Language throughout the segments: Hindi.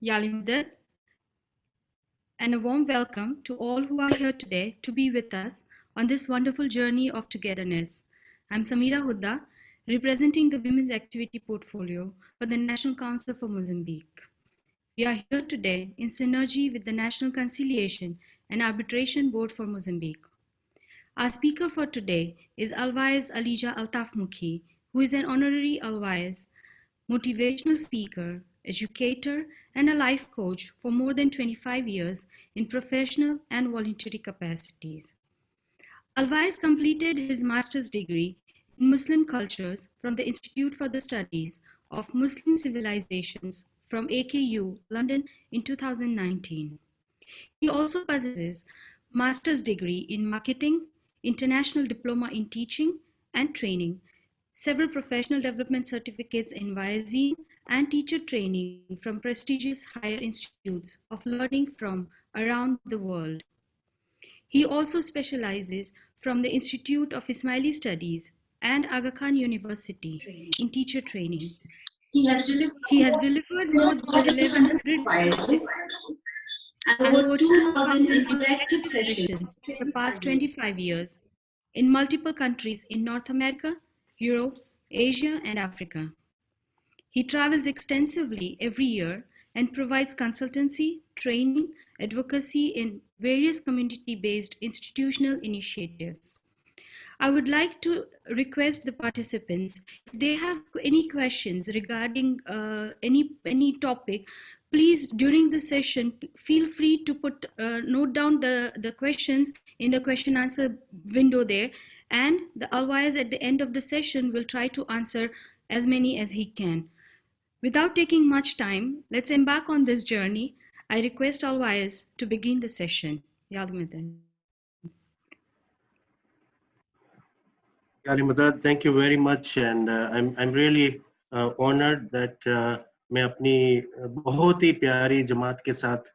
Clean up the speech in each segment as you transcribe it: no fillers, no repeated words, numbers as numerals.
Yalimdad, and a warm welcome to all who are here today to be with us on this wonderful journey of togetherness. I'm Samira Hudda, representing the Women's Activity Portfolio for the National Council for Mozambique. We are here today in synergy with the National Conciliation and Arbitration Board for Mozambique. Our speaker for today is Alwais Alija Altafmukhi, who is an honorary Alwais, motivational speaker, educator, and a life coach for more than 25 years in professional and voluntary capacities. Alwais completed his master's degree in Muslim cultures from the Institute for the Studies of Muslim Civilizations from AKU, London in 2019. He also possesses master's degree in marketing, international diploma in teaching and training, several professional development certificates in Wayazine, and teacher training from prestigious higher institutes of learning from around the world. He also specializes from the Institute of Ismaili Studies and Aga Khan University in teacher training. He has delivered more than 1,100 talks and over 2,000 interactive sessions for the past 25 years in multiple countries in North America, Europe, Asia, and Africa. He travels extensively every year and provides consultancy, training, advocacy in various community-based institutional initiatives. I would like to request the participants, if they have any questions regarding any topic, please during the session feel free to note down the questions in the question answer window there, and the Alwais at the end of the session will try to answer as many as he can. Without taking much time, let's embark on this journey. I request Alwais to begin the session. Yalimidan. Madad, thank you very much, and I'm really honored that मैं अपनी बहुत ही प्यारी जमात के साथ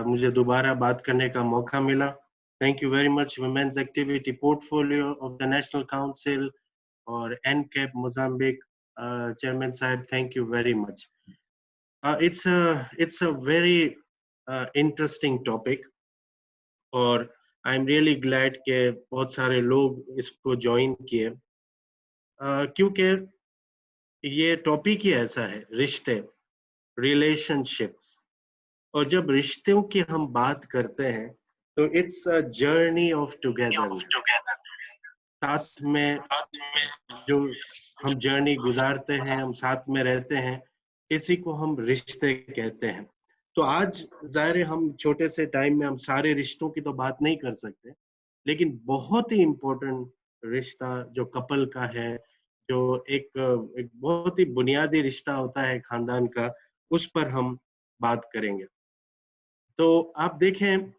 मुझे दोबारा बात करने का मौका मिला. Thank you very much, Women's Activity Portfolio of the National Council or NCAP Mozambique, Chairman Sahib. Thank you very much. It's a very interesting topic, और आई एम रियली ग्लैड कि बहुत सारे लोग इसको ज्वाइन किए, क्योंकि ये टॉपिक ही ऐसा है, रिश्ते, रिलेशनशिप्स. और जब रिश्तों की हम बात करते हैं तो it's a journey of together. साथ में जो हम जर्नी गुजारते हैं, हम साथ में रहते हैं, इसी को हम रिश्ते कहते हैं. तो आज ज़ाहिर है हम छोटे से टाइम में हम सारे रिश्तों की तो बात नहीं कर सकते, लेकिन बहुत ही इम्पोर्टेंट रिश्ता जो कपल का है, जो एक बहुत ही बुनियादी रिश्ता होता है खानदान का, उस पर हम बात करेंगे. तो आप देखें,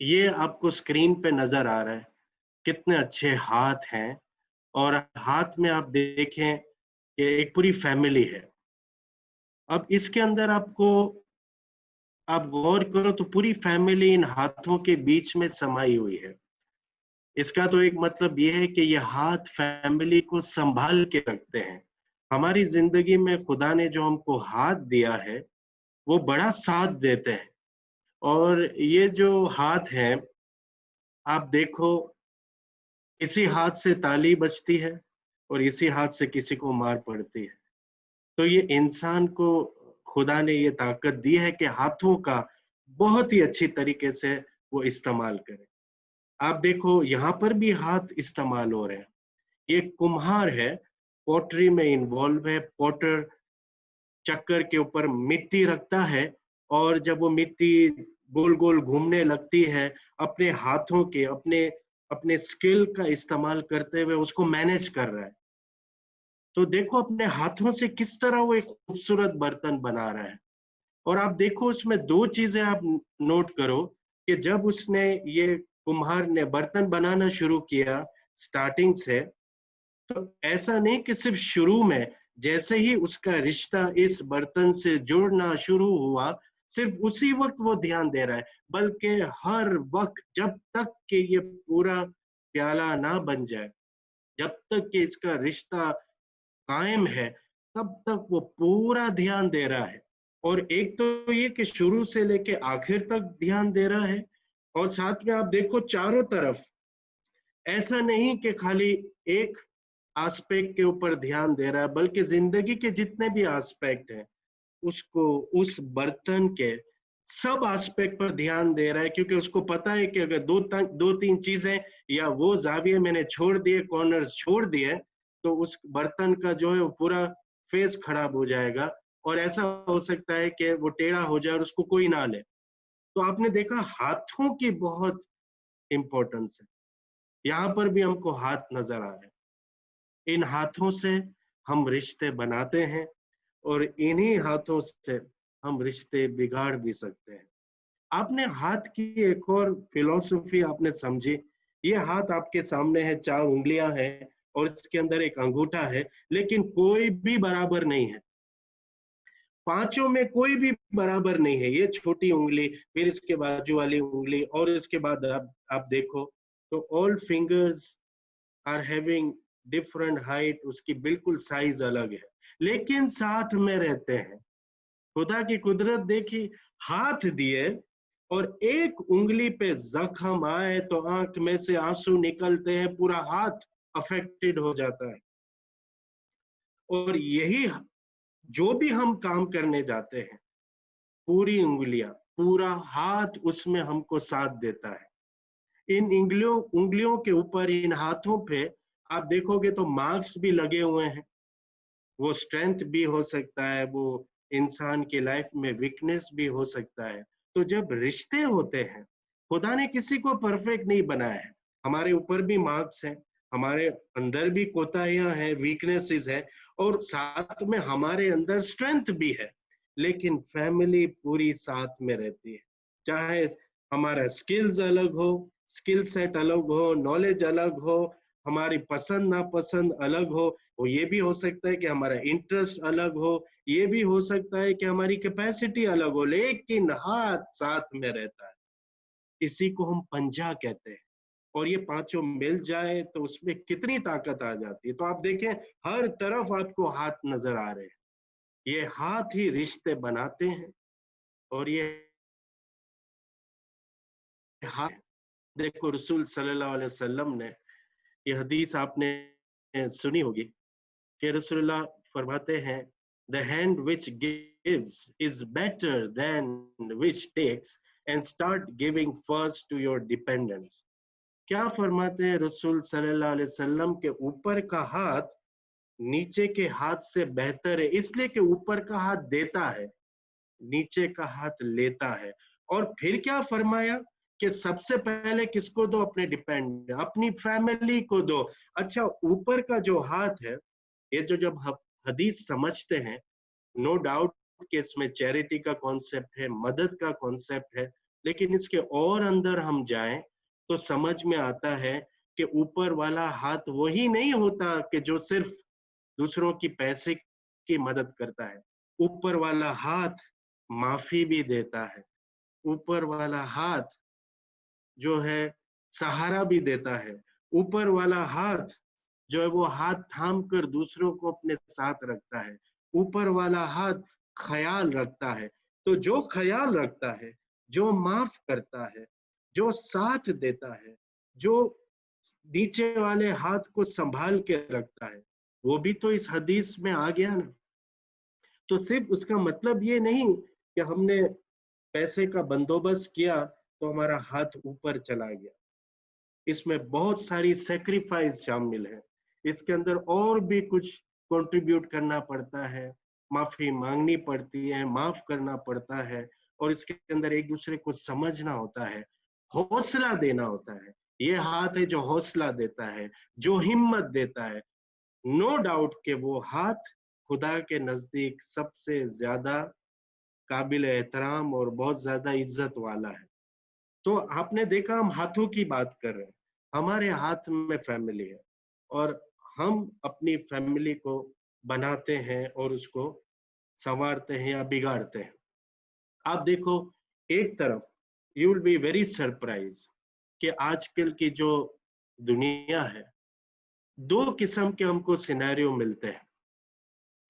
ये आपको स्क्रीन पे नजर आ रहा है कितने अच्छे हाथ हैं, और हाथ में आप देखें कि एक पूरी फैमिली है. अब इसके अंदर आप गौर करो तो पूरी फैमिली इन हाथों के बीच में समाई हुई है. इसका तो एक मतलब ये है कि ये हाथ फैमिली को संभाल के रखते हैं. हमारी जिंदगी में खुदा ने जो हमको हाथ दिया है वो बड़ा साथ देते हैं. और ये जो हाथ है, आप देखो, इसी हाथ से ताली बजती है और इसी हाथ से किसी को मार पड़ती है. तो ये इंसान को खुदा ने ये ताकत दी है कि हाथों का बहुत ही अच्छी तरीके से वो इस्तेमाल करे. आप देखो यहाँ पर भी हाथ इस्तेमाल हो रहे हैं. ये कुम्हार है, पॉटरी में इन्वॉल्व है. पॉटर चक्कर के ऊपर मिट्टी रखता है, और जब वो मिट्टी गोल गोल घूमने लगती है, अपने हाथों के अपने स्किल का इस्तेमाल करते हुए उसको मैनेज कर रहा है. तो देखो अपने हाथों से किस तरह वो एक खूबसूरत बर्तन बना रहा है. और आप देखो उसमें दो चीजें आप नोट करो कि जब उसने ये कुम्हार ने बर्तन बनाना शुरू किया स्टार्टिंग से, तो ऐसा नहीं कि सिर्फ शुरू में जैसे ही उसका रिश्ता इस बर्तन से जुड़ना शुरू हुआ सिर्फ उसी वक्त वो ध्यान दे रहा है, बल्कि हर वक्त जब तक कि ये पूरा प्याला ना बन जाए, जब तक कि इसका रिश्ता कायम है, तब तक वो पूरा ध्यान दे रहा है। और एक तो ये कि शुरू से लेके आखिर तक ध्यान दे रहा है, और साथ में आप देखो चारों तरफ, ऐसा नहीं कि खाली एक एस्पेक्ट के ऊपर ध्यान दे रहा है, बल्कि जिंदगी के जितने भी एस्पेक्ट हैं उसको, उस बर्तन के सब एस्पेक्ट पर ध्यान दे रहा है, क्योंकि उसको पता है कि अगर दो तीन चीजें या वो जाविये मैंने छोड़ दिए, कॉर्नर्स छोड़ दिए, तो उस बर्तन का जो है वो पूरा फेस खराब हो जाएगा, और ऐसा हो सकता है कि वो टेढ़ा हो जाए और उसको कोई ना ले। तो आपने देखा हाथों की बहुत इंपॉर्टेंस है। यहाँ पर भी हमको हाथ नजर आ रहे हैं। इन हाथों से हम रिश्ते बनाते हैं, और इन्हीं हाथों से हम रिश्ते बिगाड़ भी सकते हैं। आपने हाथ की एक और फिलॉसफी आपने समझी। ये हाथ आपके सामने है, 4 उंगलियां हैं, और इसके अंदर एक अंगूठा है, लेकिन कोई भी बराबर नहीं है। पांचों में कोई भी बराबर नहीं है। ये छोटी उंगली, फिर इसके बाजू वाली उंगली, और इसके बाद आप देखो तो all fingers are having different height, उसकी बिल्कुल साइज अलग है, लेकिन साथ में रहते हैं। खुदा की कुदरत देखी, हाथ दिए और एक उंगली पे जख्म आए तो आंख में से आंसू निकलते हैं, पूरा हाथ अफेक्टेड हो जाता है। और यही जो भी हम काम करने जाते हैं, पूरी उंगलियां, पूरा हाथ उसमें हमको साथ देता है। इन उंगलियों उंगलियों के ऊपर, इन हाथों पे आप देखोगे तो मार्क्स भी लगे हुए हैं। वो स्ट्रेंथ भी हो सकता है, वो इंसान की लाइफ में वीकनेस भी हो सकता है। तो जब रिश्ते होते हैं, खुदा ने किसी को परफेक्ट नहीं बनाया है। हमारे ऊपर भी मार्क्स हैं, हमारे अंदर भी कोताहियां हैं, वीकनेसेस है, और साथ में हमारे अंदर स्ट्रेंथ भी है। लेकिन फैमिली पूरी साथ में रहती है। चाहे हमारा स्किल्स अलग हो, स्किल सेट अलग हो, नॉलेज अलग हो, हमारी पसंद नापसंद अलग हो, वो ये भी हो सकता है कि हमारा इंटरेस्ट अलग हो, ये भी हो सकता है कि हमारी कैपेसिटी अलग हो, लेकिन हाथ साथ में रहता है। इसी को हम पंजा कहते हैं। और ये पांचों मिल जाए तो उसमें कितनी ताकत आ जाती है। तो आप देखें, हर तरफ आपको हाथ नजर आ रहे हैं। ये हाथ ही रिश्ते बनाते हैं, और ये हाथ, देखो रसूल सल्लल्लाहु अलैहि वसल्लम ने, ये हदीस आपने सुनी होगी कि रसूलुल्लाह फरमाते हैं, the hand which gives is better than which takes, and start giving first to your dependents. क्या फरमाते हैं रसूल सल्लल्लाहु अलैहि वसल्लम के, ऊपर का हाथ नीचे के हाथ से बेहतर है, इसलिए कि ऊपर का हाथ देता है, नीचे का हाथ लेता है। और फिर क्या फरमाया कि सबसे पहले किसको दो? अपने डिपेंड, अपनी फैमिली को दो। अच्छा, ऊपर का जो हाथ है, ये जो जब हदीस समझते हैं, नो डाउट कि इसमें चैरिटी का कॉन्सेप्ट है, मदद का कॉन्सेप्ट है, लेकिन इसके और अंदर हम जाएं तो समझ में आता है कि ऊपर वाला हाथ वही नहीं होता कि जो सिर्फ दूसरों की पैसे की मदद करता है। ऊपर वाला हाथ माफी भी देता है। ऊपर वाला हाथ जो है सहारा भी देता है। ऊपर वाला हाथ जो है वो हाथ थाम कर दूसरों को अपने साथ रखता है। ऊपर वाला हाथ ख्याल रखता है। तो जो ख्याल रखता है, जो माफ करता है, जो साथ देता है, जो नीचे वाले हाथ को संभाल के रखता है, वो भी तो इस हदीस में आ गया ना। तो सिर्फ उसका मतलब ये नहीं कि हमने पैसे का बंदोबस्त किया तो हमारा हाथ ऊपर चला गया। इसमें बहुत सारी सेक्रीफाइस शामिल है। इसके अंदर और भी कुछ कंट्रीब्यूट करना पड़ता है, माफी मांगनी पड़ती है, माफ करना पड़ता है, और इसके अंदर एक दूसरे को समझना होता है, हौसला देना होता है। ये हाथ है जो हौसला देता है, जो हिम्मत देता है। नो डाउट कि वो हाथ खुदा के नजदीक सबसे ज्यादा काबिल एहतराम और बहुत ज्यादा इज्जत वाला है। तो आपने देखा, हम हाथों की बात कर रहे हैं, हमारे हाथ में फैमिली है, और हम अपनी फैमिली को बनाते हैं और उसको संवारते हैं या बिगाड़ते हैं। आप देखो, एक तरफ you will be very surprise कि आजकल की जो दुनिया है, दो किस्म के हमको सिनेरियो मिलते हैं।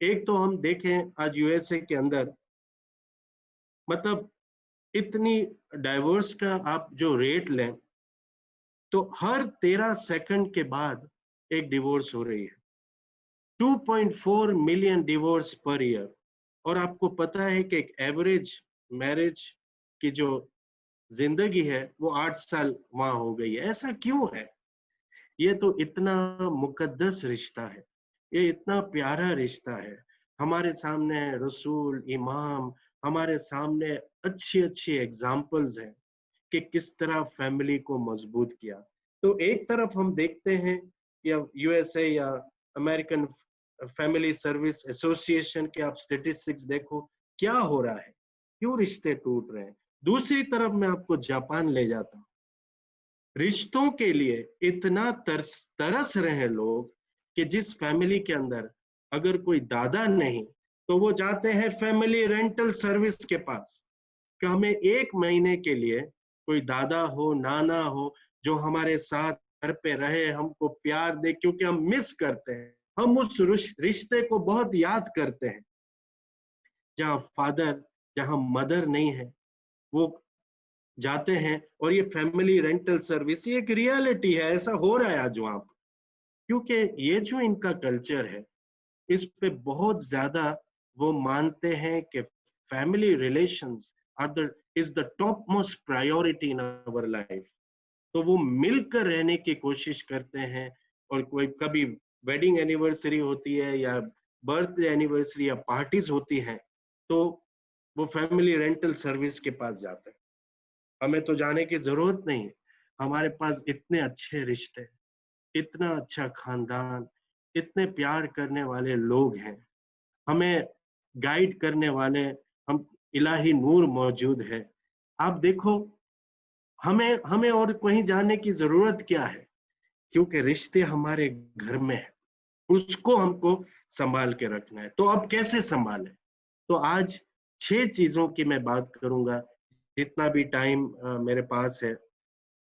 एक तो हम देखें आज यूएसए के अंदर, मतलब इतनी डाइवर्स का आप जो रेट लें, तो हर 13 सेकंड के बाद एक डिवोर्स हो रही है। 2.4 मिलियन डिवोर्स पर ईयर। और आपको पता है कि एक एवरेज मैरिज की जो जिंदगी है वो 8 साल वहां हो गई है। ऐसा क्यों है? ये तो इतना मुकद्दस रिश्ता है, ये इतना प्यारा रिश्ता है। हमारे सामने रसूल, इमाम, हमारे सामने अच्छी अच्छी एग्जाम्पल्स हैं कि किस तरह फैमिली को मजबूत किया। तो एक तरफ हम देखते हैं या यूएसए या अमेरिकन फैमिली सर्विस एसोसिएशन के आप स्टेटिस्टिक्स देखो, क्या हो रहा है, क्यों रिश्ते टूट रहे हैं। दूसरी तरफ मैं आपको जापान ले जाता हूँ। रिश्तों के लिए इतना तरस रहे हैं लोग कि जिस फैमिली के अंदर अगर कोई दादा नहीं, तो वो जाते हैं फैमिली रेंटल सर्विस के पास कि हमें 1 महीने के लिए कोई दादा हो, नाना हो, जो हमारे साथ घर पे रहे, हमको प्यार दे, क्योंकि हम मिस करते हैं, हम उस रिश्ते को बहुत याद करते हैं। जहाँ फादर, जहाँ मदर नहीं है, वो जाते हैं। और ये फैमिली रेंटल सर्विस, ये एक रियलिटी है, ऐसा हो रहा है आज वहां पर। क्योंकि ये जो इनका कल्चर है, इस पे बहुत ज्यादा वो मानते हैं कि family relations are the is the top most priority in our life. तो वो मिलकर रहने की कोशिश करते हैं। और कोई कभी वेडिंग एनिवर्सरी होती है या बर्थडे एनिवर्सरी या पार्टीज होती हैं, तो वो फैमिली रेंटल सर्विस के पास जाते हैं। हमें तो जाने की जरूरत नहीं है, हमारे पास इतने अच्छे रिश्ते, इतना अच्छा खानदान, इतने प्यार करने वाले लोग हैं, हमें गाइड करने वाले हम इलाही नूर मौजूद है। आप देखो, हमें हमें और कहीं जाने की जरूरत क्या है, क्योंकि रिश्ते हमारे घर में है, उसको हमको संभाल के रखना है। तो अब कैसे संभालें? तो आज 6 चीजों की मैं बात करूंगा, जितना भी टाइम मेरे पास है।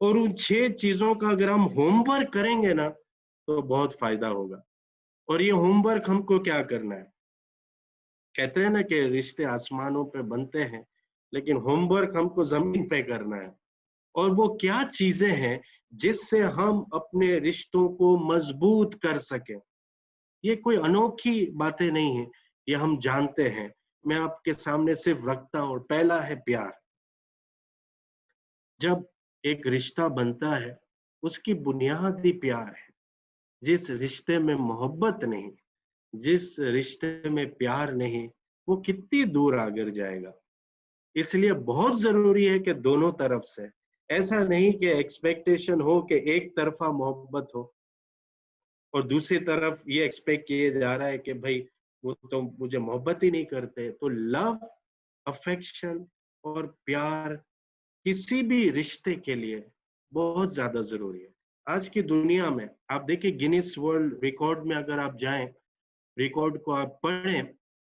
और उन 6 चीजों का अगर हम होमवर्क करेंगे ना, तो बहुत फायदा होगा। और ये होमवर्क हमको क्या करना है? कहते हैं ना कि रिश्ते आसमानों पे बनते हैं, लेकिन होमवर्क हमको जमीन पे करना है। और वो क्या चीजें हैं जिससे हम अपने रिश्तों को मजबूत कर सकें? ये कोई अनोखी बातें नहीं है, ये हम जानते हैं। मैं आपके सामने सिर्फ रखता हूँ। पहला है प्यार। जब एक रिश्ता बनता है, उसकी बुनियाद ही प्यार है। जिस रिश्ते में मोहब्बत नहीं, जिस रिश्ते में प्यार नहीं, वो कितनी दूर आगे जाएगा। इसलिए बहुत जरूरी है कि दोनों तरफ से, ऐसा नहीं कि एक्सपेक्टेशन हो कि एक तरफा मोहब्बत हो और दूसरी तरफ ये एक्सपेक्ट किए जा रहा है कि भाई वो तो मुझे मोहब्बत ही नहीं करते। तो लव, अफेक्शन और प्यार किसी भी रिश्ते के लिए बहुत ज्यादा जरूरी है। आज की दुनिया में आप देखिए, गिनीज वर्ल्ड रिकॉर्ड में अगर आप जाएं, रिकॉर्ड को आप पढ़ें,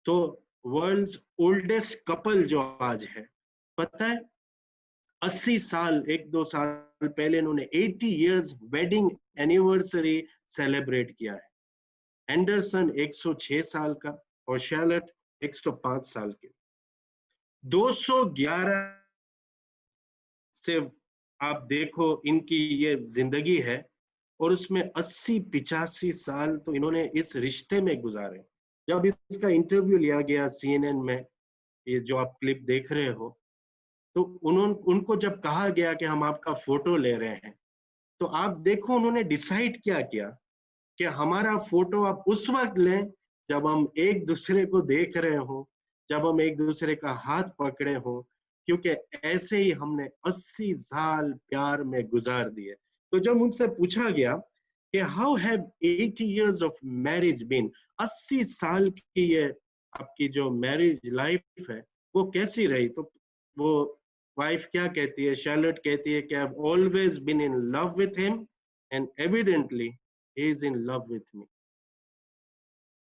तो वर्ल्ड्स ओल्डेस्ट कपल जो आज है, पता है, 80 साल, 1-2 साल पहले इन्होंने 80 इयर्स वेडिंग एनिवर्सरी सेलिब्रेट किया है। एंडरसन 106 साल का और शैलट 105 साल के। 211 से आप देखो इनकी ये जिंदगी है, और उसमें 80-85 साल तो इन्होंने इस रिश्ते में गुजारे। जब इसका इंटरव्यू लिया गया सीएनएन में, ये जो आप क्लिप देख रहे हो, तो उनको जब कहा गया कि हम आपका फोटो ले रहे हैं, तो आप देखो उन्होंने डिसाइड क्या किया कि हमारा फोटो आप उस वक्त लें जब हम एक दूसरे को देख रहे हो, जब हम एक दूसरे का हाथ पकड़े हो, क्योंकि ऐसे ही हमने 80 साल प्यार में गुजार दिए। तो जब उनसे पूछा गया कि how have 80 years of marriage been, 80 साल की ये आपकी जो मैरिज लाइफ है वो कैसी रही, तो वो वाइफ क्या कहती है, शैर्लेट कहती है कि I have always been in love with him and evidently he is in love with me.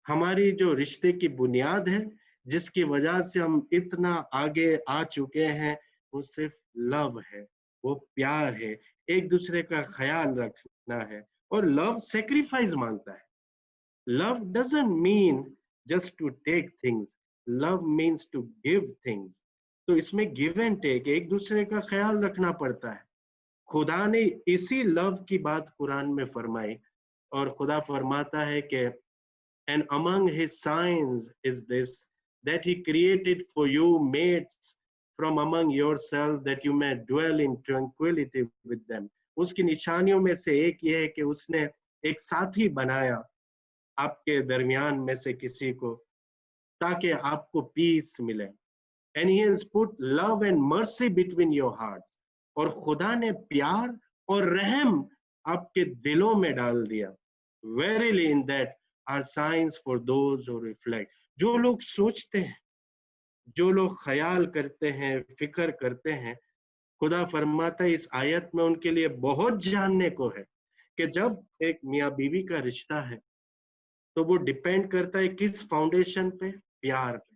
हमारी जो रिश्ते की बुनियाद है, जिसकी वजह से हम इतना आगे आ चुके हैं, वो सिर्फ लव है, वो प्यार है, एक दूसरे का ख्याल रखना है। और लव सेक्रीफाइस मांगता है। Love doesn't mean just to take things. Love means to give things. तो इसमें गिव एंड टेक, एक दूसरे का ख्याल रखना पड़ता है। खुदा ने इसी लव की बात कुरान में फरमाई, और खुदा फरमाता है कि and among his signs is this, that he created for you mates from among yourself, that you may dwell in tranquility with them. उसकी निशानियों में से एक ये है कि उसने एक साथी बनाया आपके दरमियान में से किसी को, ताकि आपको पीस मिले। And he has put love and mercy between your hearts. और खुदा ने प्यार और रहम आपके दिलों में डाल दिया। Verily in that are signs for those who reflect. जो लोग सोचते हैं, जो लोग ख्याल करते हैं, फिक्र करते हैं, खुदा फरमाता है इस आयत में उनके लिए बहुत जानने को है कि जब एक मियाँ बीवी का रिश्ता है तो वो डिपेंड करता है किस फाउंडेशन पे? प्यार पे,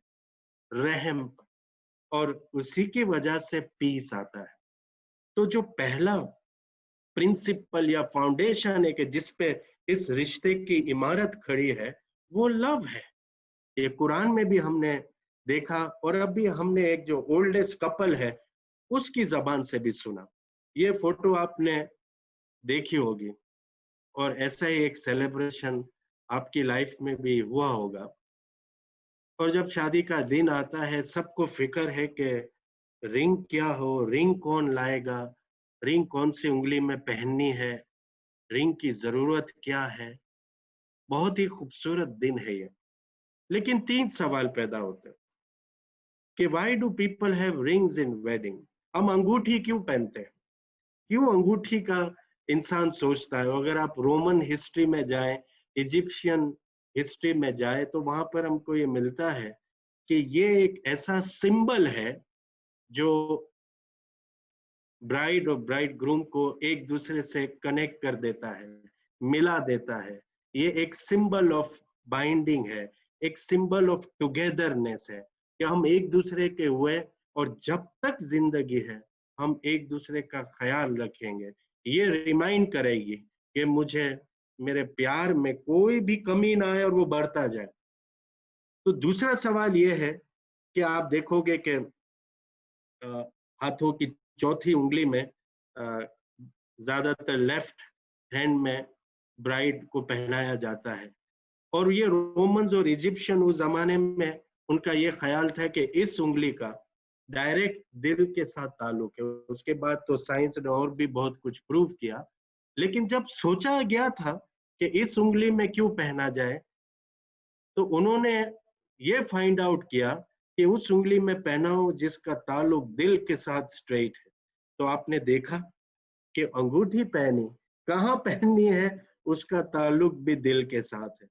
रहम पे, और उसी की वजह से पीस आता है। तो जो पहला प्रिंसिपल या फाउंडेशन है कि जिस पे इस रिश्ते की इमारत खड़ी है, वो लव है। ये कुरान में भी हमने देखा, और अभी हमने एक जो ओल्डेस्ट कपल है उसकी जबान से भी सुना। ये फोटो आपने देखी होगी, और ऐसा ही एक सेलिब्रेशन आपकी लाइफ में भी हुआ होगा। और जब शादी का दिन आता है, सबको फिक्र है कि रिंग क्या हो, रिंग कौन लाएगा, रिंग कौन सी उंगली में पहननी है, रिंग की जरूरत क्या है। बहुत ही खूबसूरत दिन है ये। लेकिन 3 सवाल पैदा होते हैं कि why do people have rings in wedding? हम अंगूठी क्यों पहनते हैं? क्यों अंगूठी का इंसान सोचता है? अगर आप रोमन हिस्ट्री में जाएं, इजिप्शियन हिस्ट्री में जाए, तो वहां पर हमको ये मिलता है कि ये एक ऐसा सिंबल है जो ब्राइड और ब्राइड ग्रूम को एक दूसरे से कनेक्ट कर देता है, मिला देता है। ये एक सिंबल ऑफ बाइंडिंग है, एक सिंबल ऑफ टुगेदरनेस है कि हम एक दूसरे के हुए, और जब तक जिंदगी है हम एक दूसरे का ख्याल रखेंगे। ये रिमाइंड करेगी कि मुझे मेरे प्यार में कोई भी कमी ना आए और वो बढ़ता जाए। तो दूसरा सवाल ये है कि आप देखोगे कि हाथों की चौथी उंगली में ज्यादातर लेफ्ट हैंड में ब्राइड को पहनाया जाता है, और ये रोमन्स और इजिप्शियन उस जमाने में उनका ये ख्याल था कि इस उंगली का डायरेक्ट दिल के साथ ताल्लुक है। उसके बाद तो साइंस ने और भी बहुत कुछ प्रूव किया, लेकिन जब सोचा गया था कि इस उंगली में क्यों पहना जाए, तो उन्होंने ये फाइंड आउट किया कि उस उंगली में पहना हो जिसका ताल्लुक दिल के साथ स्ट्रेट है। तो आपने देखा कि अंगूठी पहनी, कहाँ पहननी है, उसका ताल्लुक भी दिल के साथ है।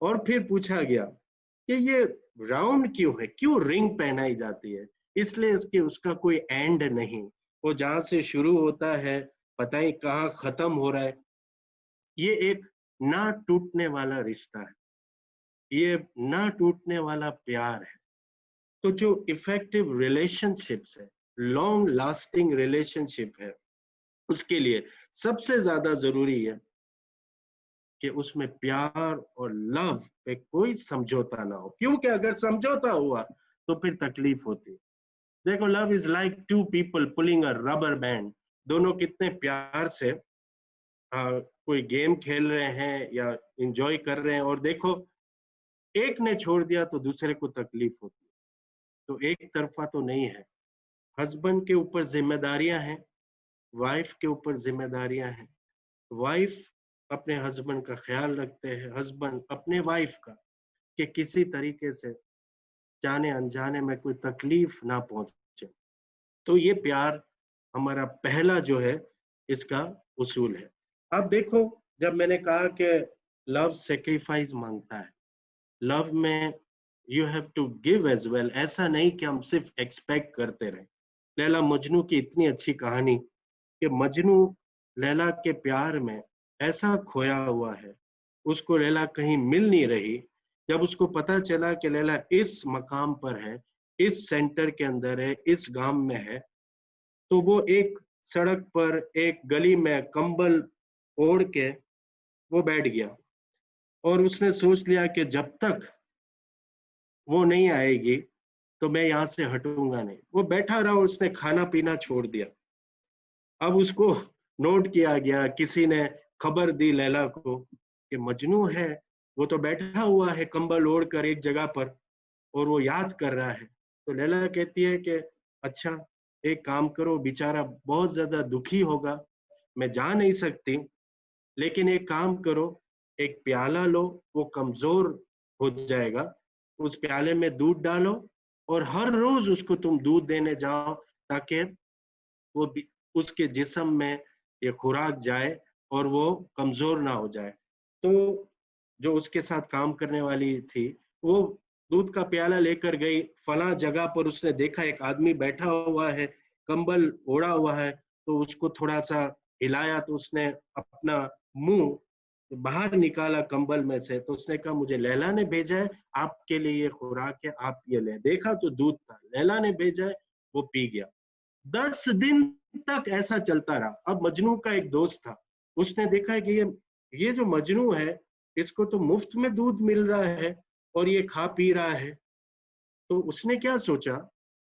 और फिर पूछा गया कि ये राउंड क्यों है, क्यों रिंग पहनाई जाती है? इसलिए उसका कोई एंड नहीं, वो जहां से शुरू होता है पता ही कहाँ खत्म हो रहा है। ये एक ना टूटने वाला रिश्ता है, ये ना टूटने वाला प्यार है। तो जो इफेक्टिव रिलेशनशिप्स है, लॉन्ग लास्टिंग रिलेशनशिप है, उसके लिए सबसे ज्यादा जरूरी है कि उसमें प्यार और लव पे कोई समझौता ना हो, क्योंकि अगर समझौता हुआ तो फिर तकलीफ होती है। देखो, love is like two people pulling a rubber band. दोनों कितने प्यार से कोई गेम खेल रहे हैं या एंजॉय कर रहे हैं, और देखो एक ने छोड़ दिया तो दूसरे को तकलीफ होती है। तो एक तरफा तो नहीं है। हस्बैंड के ऊपर जिम्मेदारियां हैं, वाइफ के ऊपर जिम्मेदारियां हैं। वाइफ अपने हस्बैंड का ख्याल रखते हैं, हस्बैंड अपने वाइफ का, कि किसी तरीके से जाने अनजाने में कोई तकलीफ ना पहुंचे। तो ये प्यार हमारा पहला जो है इसका उसूल है। अब देखो, जब मैंने कहा कि लव सेक्रीफाइस मांगता है, लव में you have to give as well. ऐसा नहीं कि हम सिर्फ एक्सपेक्ट करते रहे। लैला मजनू की इतनी अच्छी कहानी कि मजनू लैला के प्यार में ऐसा खोया हुआ है, उसको लैला कहीं मिल नहीं रही। जब उसको पता चला कि लैला इस मकाम पर है, इस सेंटर के अंदर है, इस गांव में है, तो वो एक सड़क पर एक गली में कंबल ओढ़ के वो बैठ गया, और उसने सोच लिया कि जब तक वो नहीं आएगी तो मैं यहाँ से हटूंगा नहीं। वो बैठा रहा, उसने खाना पीना छोड़ दिया। अब उसको नोट किया गया, किसी ने खबर दी लैला को कि मजनू है, वो तो बैठा हुआ है कंबल ओढ़ कर एक जगह पर और वो याद कर रहा है। तो लैला कहती है कि अच्छा, एक काम करो, बेचारा बहुत ज्यादा दुखी होगा, मैं जा नहीं सकती, लेकिन एक काम करो, एक प्याला लो, वो कमजोर हो जाएगा, उस प्याले में दूध डालो और हर रोज उसको तुम दूध देने जाओ, ताकि वो उसके जिस्म में ये खुराक जाए और वो कमजोर ना हो जाए। तो जो उसके साथ काम करने वाली थी, वो दूध का प्याला लेकर गई। फला जगह पर उसने देखा एक आदमी बैठा हुआ है, कंबल ओढ़ा हुआ है, तो उसको थोड़ा सा हिलाया, तो उसने अपना मुंह बाहर निकाला कंबल में से, तो उसने कहा मुझे लैला ने भेजा है, आपके लिए ये खुराक है, आप ये लें। देखा तो दूध था, लैला ने भेजा है, वो पी गया। 10 दिन तक ऐसा चलता रहा। अब मजनू का एक दोस्त था, उसने देखा है कि ये जो मजनू है, इसको तो मुफ्त में दूध मिल रहा है और ये खा पी रहा है। तो उसने क्या सोचा,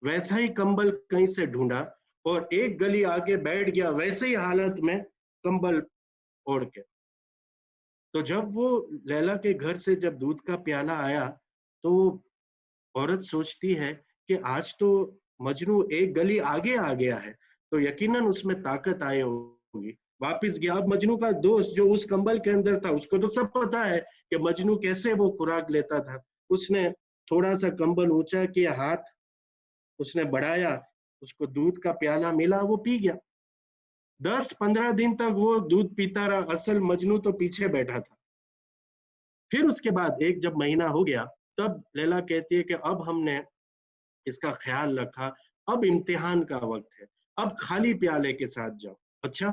वैसा ही कंबल कहीं से ढूंढा और एक गली आगे बैठ गया वैसे ही हालत में, कंबल ओढ़ के। तो जब वो लैला के घर से जब दूध का प्याला आया, तो औरत सोचती है कि आज तो मजनू एक गली आगे आ गया है, तो यकीनन उसमें ताकत आई होगी। वापिस गया। अब मजनू का दोस्त जो उस कंबल के अंदर था, उसको तो सब पता है कि मजनू कैसे वो खुराक लेता था। उसने थोड़ा सा कंबल ऊंचा किया, हाथ उसने बढ़ाया, उसको दूध का प्याला मिला, वो पी गया। 10-15 दिन तक वो दूध पीता रहा। असल मजनू तो पीछे बैठा था। फिर उसके बाद एक जब महीना हो गया, तब लैला कहती है कि अब हमने इसका ख्याल रखा, अब इम्तिहान का वक्त है, अब खाली प्याले के साथ जाओ। अच्छा,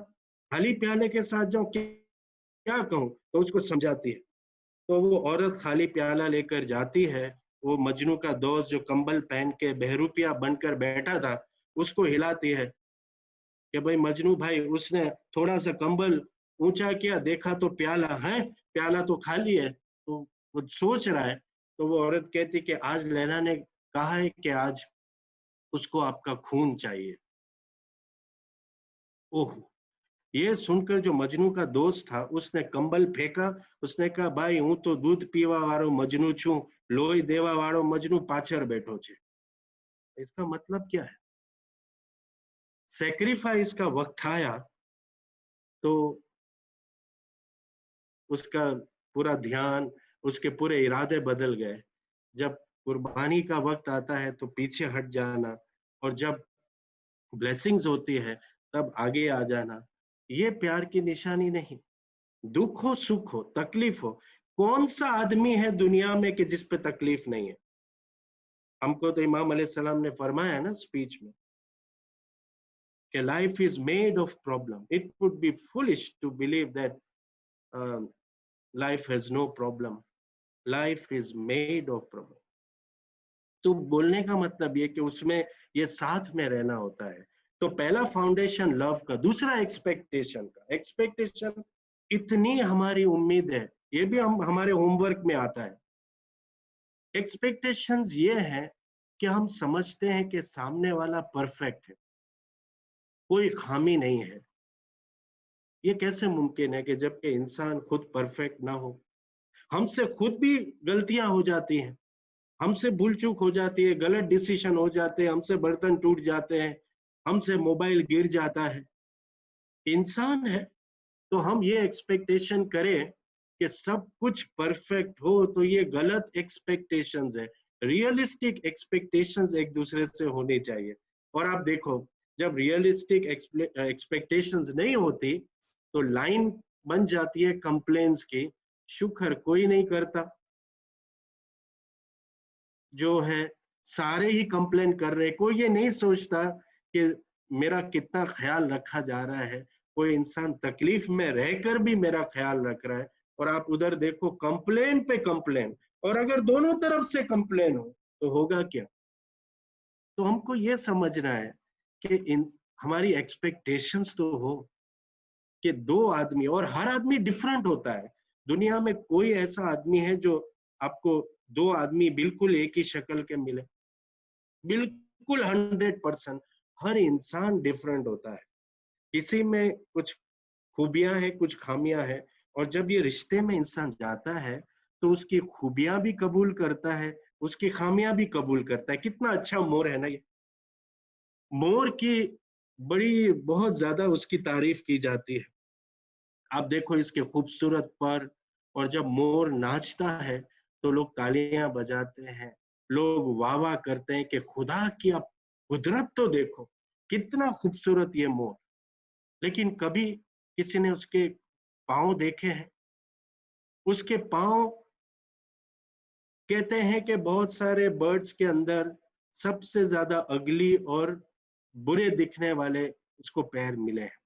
खाली प्याले के साथ जाओ, क्या कहूँ? तो उसको समझाती है। तो वो औरत खाली प्याला लेकर जाती है। वो मजनू का दोस्त जो कंबल पहन के बहरूपिया बनकर बैठा था, उसको हिलाती है कि भाई मजनू भाई, उसने थोड़ा सा कंबल ऊंचा किया, देखा तो प्याला है, प्याला तो खाली है। तो वो सोच रहा है। तो वो औरत कहती कि आज लैला ने कहा है कि आज उसको आपका खून चाहिए। ओह! ये सुनकर जो मजनू का दोस्त था, उसने कंबल फेंका। उसने कहा भाई, हूँ तो दूध पीवा वाળો मजनू छू, लोही देवा वाળો मजनू पाछળ बैठो छे। इसका मतलब क्या है? सैक्रिफाइस का वक्त आया तो उसका पूरा ध्यान, उसके पूरे इरादे बदल गए। जब कुर्बानी का वक्त आता है तो पीछे हट जाना, और जब ब्लेसिंग्स होती है तब आगे आ जाना, ये प्यार की निशानी नहीं। दुख हो, सुख हो, तकलीफ हो, कौन सा आदमी है दुनिया में कि जिस पे तकलीफ नहीं है? हमको तो इमाम अलैहिस्सलाम ने फरमाया है ना स्पीच में कि life is made of problem. It would be foolish to believe that life has no problem. Life is made of problem. तो बोलने का मतलब ये कि उसमें ये साथ में रहना होता है। तो पहला फाउंडेशन लव का, दूसरा एक्सपेक्टेशन का। एक्सपेक्टेशन, इतनी हमारी उम्मीद है, ये भी हम हमारे होमवर्क में आता है। एक्सपेक्टेशंस ये है कि हम समझते हैं कि सामने वाला परफेक्ट है, कोई खामी नहीं है। ये कैसे मुमकिन है कि जबकि इंसान खुद परफेक्ट ना हो? हमसे खुद भी गलतियां हो जाती हैं, हमसे भूल चूक हो जाती है, गलत डिसीजन हो जाते हैं, हमसे बर्तन टूट जाते हैं, हमसे मोबाइल गिर जाता है। इंसान है, तो हम ये एक्सपेक्टेशन करें कि सब कुछ परफेक्ट हो, तो ये गलत एक्सपेक्टेशंस है। रियलिस्टिक एक्सपेक्टेशंस एक दूसरे से होनी चाहिए। और आप देखो, जब रियलिस्टिक एक्सपेक्टेशंस नहीं होती, तो लाइन बन जाती है कंप्लेन्स की, शुक्र कोई नहीं करता। जो है सारे ही कंप्लेन कर रहे हैं, कोई ये नहीं सोचता कि मेरा कितना ख्याल रखा जा रहा है। कोई इंसान तकलीफ में रहकर भी मेरा ख्याल रख रहा है, और आप उधर देखो कंप्लेन पे कंप्लेन। और अगर दोनों तरफ से कंप्लेन हो तो होगा क्या? तो हमको ये समझना है कि इन हमारी एक्सपेक्टेशंस तो हो कि दो आदमी, और हर आदमी डिफरेंट होता है। दुनिया में कोई ऐसा आदमी है जो आपको दो आदमी बिल्कुल एक ही शक्ल के मिले, बिल्कुल 100%। हर इंसान डिफरेंट होता है, किसी में कुछ खूबियां हैं, कुछ खामियां हैं, और जब ये रिश्ते में इंसान जाता है तो उसकी खूबियां भी कबूल करता है, उसकी खामियां भी कबूल करता है। कितना अच्छा मोर है ना ये। मोर की बड़ी बहुत ज्यादा उसकी तारीफ की जाती है। आप देखो इसके खूबसूरत पर, और जब मोर नाचता है तो लोग तालियां बजाते हैं, लोग वाह वाह करते हैं कि खुदा की आप कुदरत तो देखो, कितना खूबसूरत ये मोर। लेकिन कभी किसी ने उसके पाँव देखे हैं? उसके पाँव, कहते हैं कि बहुत सारे बर्ड्स के अंदर सबसे ज्यादा अगली और बुरे दिखने वाले उसको पैर मिले हैं।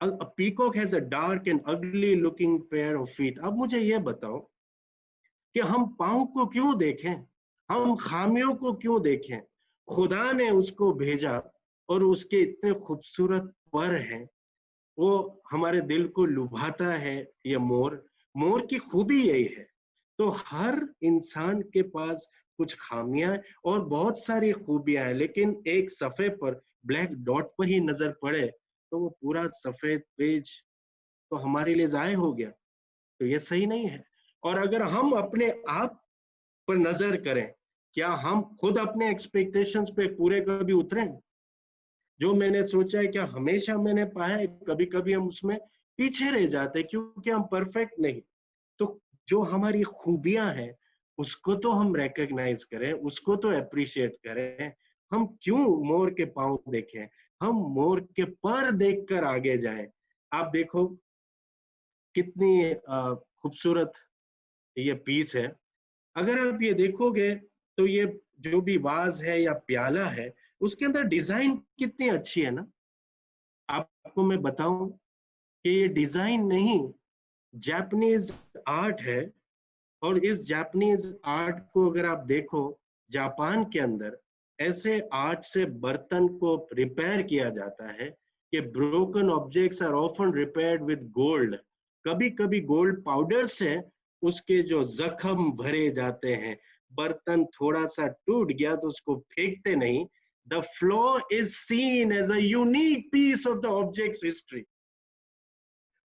A peacock has a dark and ugly looking pair of feet. अब मुझे ये बताओ कि हम पाँव को क्यों देखें, हम खामियों को क्यों देखें? खुदा ने उसको भेजा और उसके इतने खूबसूरत पर हैं, वो हमारे दिल को लुभाता है। ये मोर, मोर की खूबी यही है। तो हर इंसान के पास कुछ खामियां और बहुत सारी खूबियां हैं, लेकिन एक सफ़े पर ब्लैक डॉट पर ही नजर पड़े तो वो पूरा सफेद पेज तो हमारे लिए जाय हो गया। तो ये सही नहीं है। और अगर हम अपने आप पर नजर करें, क्या हम खुद अपने एक्सपेक्टेशंस पे पूरे कभी उतरे? जो मैंने सोचा है क्या हमेशा मैंने पाया है? कभी कभी हम उसमें पीछे रह जाते हैं क्योंकि हम परफेक्ट नहीं। तो जो हमारी खूबियां हैं उसको तो हम रिकॉग्नाइज करें, उसको तो अप्रिशिएट करें। हम क्यों मोर के पांव देखें, हम मोर के पर देखकर आगे जाएं। आप देखो कितनी खूबसूरत ये पीस है। अगर आप ये देखोगे तो ये जो भी वाज है या प्याला है, उसके अंदर डिजाइन कितनी अच्छी है ना। आपको मैं बताऊं कि ये डिजाइन नहीं, जापानीज आर्ट है। और इस जापानीज आर्ट को अगर आप देखो, जापान के अंदर ऐसे आर्ट से बर्तन को रिपेयर किया जाता है कि broken objects are often repaired with gold. कभी कभी गोल्ड पाउडर से उसके जो जख्म भरे जाते हैं। बर्तन थोड़ा सा टूट गया तो उसको फेंकते नहीं। The flaw is seen as a unique piece of the objects history.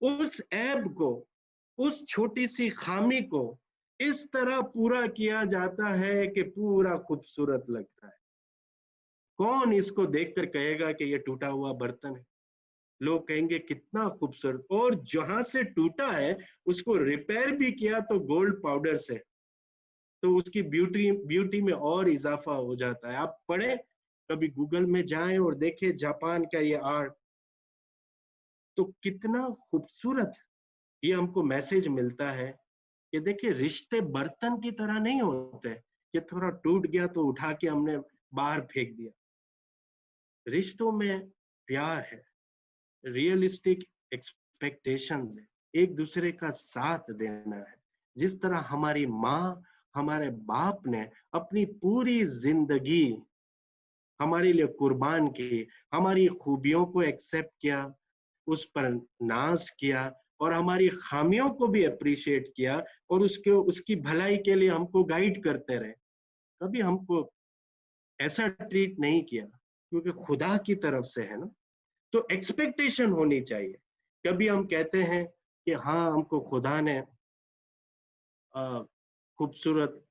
उस ऐब को, उस छोटी सी खामी को इस तरह पूरा किया जाता है कि पूरा खूबसूरत लगता है। कौन इसको देखकर कहेगा कि ये टूटा हुआ बर्तन है? लोग कहेंगे कितना खूबसूरत। और जहां से टूटा है उसको रिपेयर भी किया तो गोल्ड पाउडर से, तो उसकी ब्यूटी ब्यूटी में और इजाफा हो जाता है। आप पढ़े, कभी गूगल में जाएं और देखें जापान का ये आर्ट, तो कितना खूबसूरत ये हमको मैसेज मिलता है कि देखिए रिश्ते बर्तन की तरह नहीं होते कि थोड़ा टूट गया तो उठा के हमने बाहर फेंक दिया। रिश्तों में प्यार है, रियलिस्टिक एक्सपेक्टेशंस है, एक दूसरे का साथ देना है। जिस तरह हमारी माँ, हमारे बाप ने अपनी पूरी जिंदगी हमारे लिए कुर्बान की, हमारी खूबियों को एक्सेप्ट किया, उस पर नाज किया, और हमारी खामियों को भी अप्रिशिएट किया, और उसकी भलाई के लिए हमको गाइड करते रहे। कभी हमको ऐसा ट्रीट नहीं किया, क्योंकि खुदा की तरफ से है ना। तो एक्सपेक्टेशन होनी चाहिए। कभी हम कहते हैं कि हाँ हमको खुदा ने खूबसूरत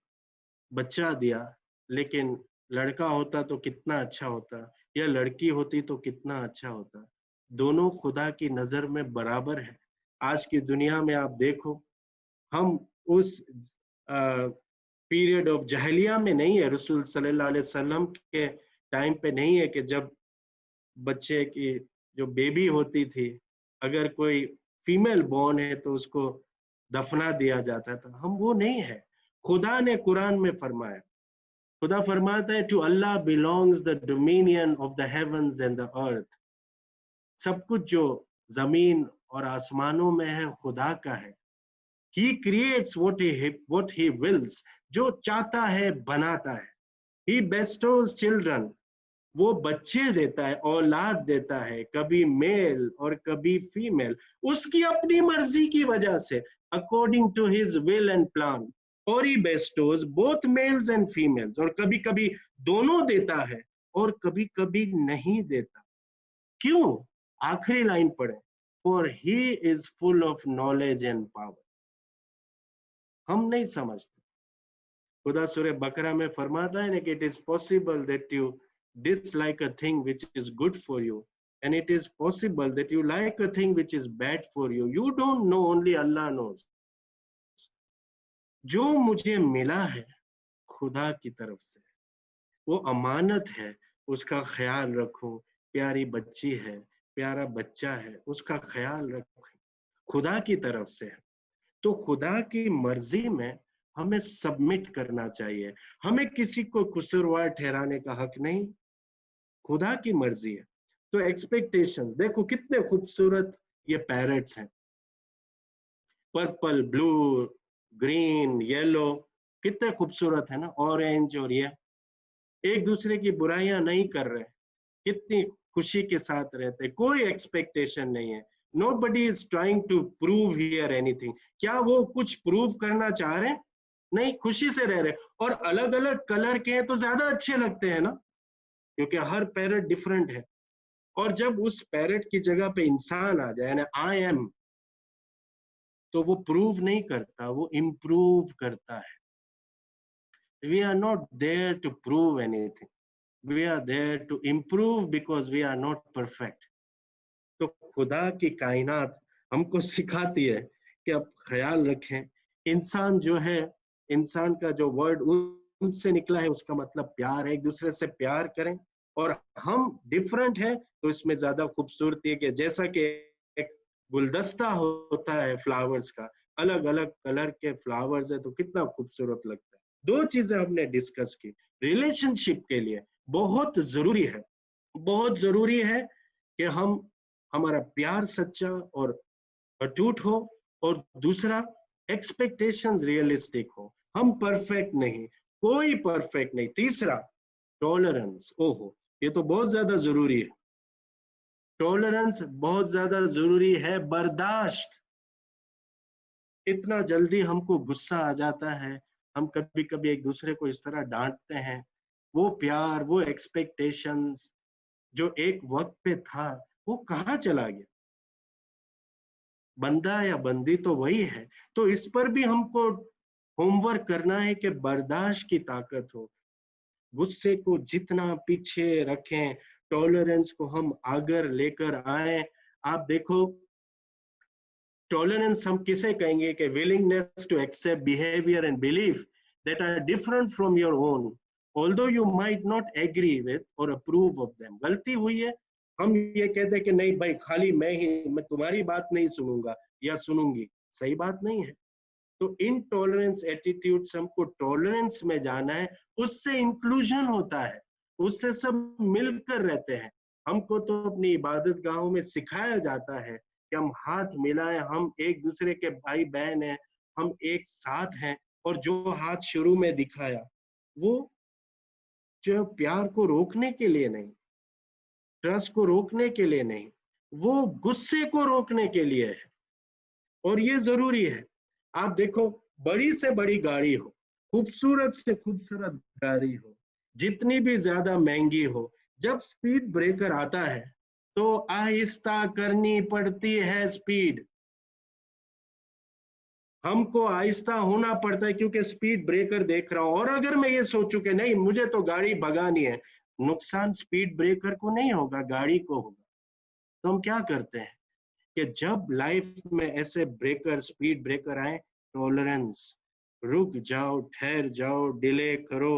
बच्चा दिया, लेकिन लड़का होता तो कितना अच्छा होता, या लड़की होती तो कितना अच्छा होता। दोनों खुदा की नजर में बराबर है। आज की दुनिया में आप देखो, हम उस पीरियड ऑफ जहलिया में नहीं है, रसूल सल्लल्लाहु अलैहि वसल्लम के टाइम पे नहीं है कि जब बच्चे की जो बेबी होती थी, अगर कोई फीमेल बॉर्न है तो उसको दफना दिया जाता था। हम वो नहीं है। खुदा ने कुरान में फरमाया, खुदा फरमाता है, to Allah belongs the dominion of the heavens and the earth. सब कुछ जो जमीन और आसमानों में है खुदा का है। He creates what he wills, जो चाहता है बनाता है। ही bestows children, वो बच्चे देता है, औलाद देता है, कभी मेल और कभी फीमेल, उसकी अपनी मर्जी की वजह से, according to his will and plan. और he bestows both males and females, और कभी कभी दोनों देता है और कभी कभी नहीं देता। क्यों? आखिरी लाइन पढ़े, for he is full of knowledge and power. हम नहीं समझते। खुदा सूरह बकरा में फरमाता है ना कि it is possible that you dislike a thing which is good for you, and it is possible that you like a thing which is bad for you. You don't know, only Allah knows. जो मुझे मिला है खुदा की तरफ से, वो अमानत है, उसका ख्याल रखूं। प्यारी बच्ची है, प्यारा बच्चा है, उसका ख्याल रखें, खुदा की तरफ से है। तो खुदा की मर्जी में हमें सबमिट करना चाहिए। हमें किसी को कसूरवार ठहराने का हक नहीं, खुदा की मर्जी है। तो एक्सपेक्टेशंस देखो कितने खूबसूरत ये पैरेट्स हैं, पर्पल, ब्लू, ग्रीन, येलो, कितने खूबसूरत है ना, ऑरेंज। और ये एक दूसरे की बुराइयां नहीं कर रहे, कितनी खुशी के साथ रहते, कोई एक्सपेक्टेशन नहीं है। Nobody is trying to prove here anything. क्या वो कुछ प्रूव करना चाह रहे हैं? नहीं, खुशी से रह रहे। और अलग अलग कलर के हैं तो ज्यादा अच्छे लगते हैं ना, क्योंकि हर पैरेट डिफरेंट है। और जब उस पैरेट की जगह पे इंसान आ जाए ना, आई एम, तो वो प्रूव नहीं करता, वो इम्प्रूव करता है। We are not there to prove anything, we are there to improve because we are not perfect. तो खुदा की कायनात हमको सिखाती है कि अब ख्याल रखें। इंसान जो है, इंसान का जो वर्ड उनसे निकला है उसका मतलब प्यार है, एक दूसरे से प्यार करें। और हम डिफरेंट है तो इसमें ज्यादा खूबसूरती है कि जैसा कि एक गुलदस्ता होता है फ्लावर्स का, अलग अलग कलर के फ्लावर्स है तो कितना खूबसूरत लगता है। दो चीजें हमने डिस्कस की रिलेशनशिप के लिए, बहुत जरूरी है, बहुत जरूरी है कि हमारा प्यार सच्चा और अटूट हो, और दूसरा एक्सपेक्टेशंस रियलिस्टिक हो। हम परफेक्ट नहीं, कोई परफेक्ट नहीं। तीसरा टॉलरेंस, ओहो ये तो बहुत ज्यादा जरूरी है। टॉलरेंस बहुत ज्यादा जरूरी है, बर्दाश्त। इतना जल्दी हमको गुस्सा आ जाता है, हम कभी कभी एक दूसरे को इस तरह डांटते हैं। वो प्यार, वो एक्सपेक्टेशंस जो एक वक्त पे था, वो कहाँ चला गया? बंदा या बंदी तो वही है। तो इस पर भी हमको होमवर्क करना है कि बर्दाश्त की ताकत हो, गुस्से को जितना पीछे रखें, टॉलरेंस को हम आगे लेकर आए। आप देखो, टॉलरेंस हम किसे कहेंगे कि willingness to accept behaviour and belief that are different from your own, although you might not agree with और अप्रूव ऑफ देम। गलती हुई है, हम ये कहते हैं कि नहीं भाई, खाली मैं तुम्हारी बात नहीं सुनूंगा या सुनूंगी, सही बात नहीं है। तो इनटॉलरेंस एटीट्यूड से हमको टॉलरेंस में जाना है, उससे इंक्लूजन होता है, उससे सब मिलकर रहते हैं। हमको तो अपनी इबादत गाहों में सिखाया जाता है कि हम हाथ मिलाएं, हम एक दूसरे के भाई बहन हैं, हम एक साथ हैं। और जो हाथ शुरू में दिखाया वो जो प्यार को रोकने के लिए नहीं, ट्रस्ट को रोकने के लिए नहीं, वो गुस्से को रोकने के लिए है। और ये जरूरी है। आप देखो, बड़ी से बड़ी गाड़ी हो, खूबसूरत से खूबसूरत गाड़ी हो, जितनी भी ज्यादा महंगी हो, जब स्पीड ब्रेकर आता है तो आहिस्ता करनी पड़ती है स्पीड। हमको आहिस्ता होना पड़ता है क्योंकि स्पीड ब्रेकर देख रहा हूं। और अगर मैं ये सोचूं कि नहीं मुझे तो गाड़ी भगानी है, नुकसान स्पीड ब्रेकर को नहीं होगा, गाड़ी को होगा। तो हम क्या करते हैं कि जब लाइफ में ऐसे ब्रेकर, स्पीड ब्रेकर आए, टॉलरेंस, रुक जाओ, ठहर जाओ, डिले करो,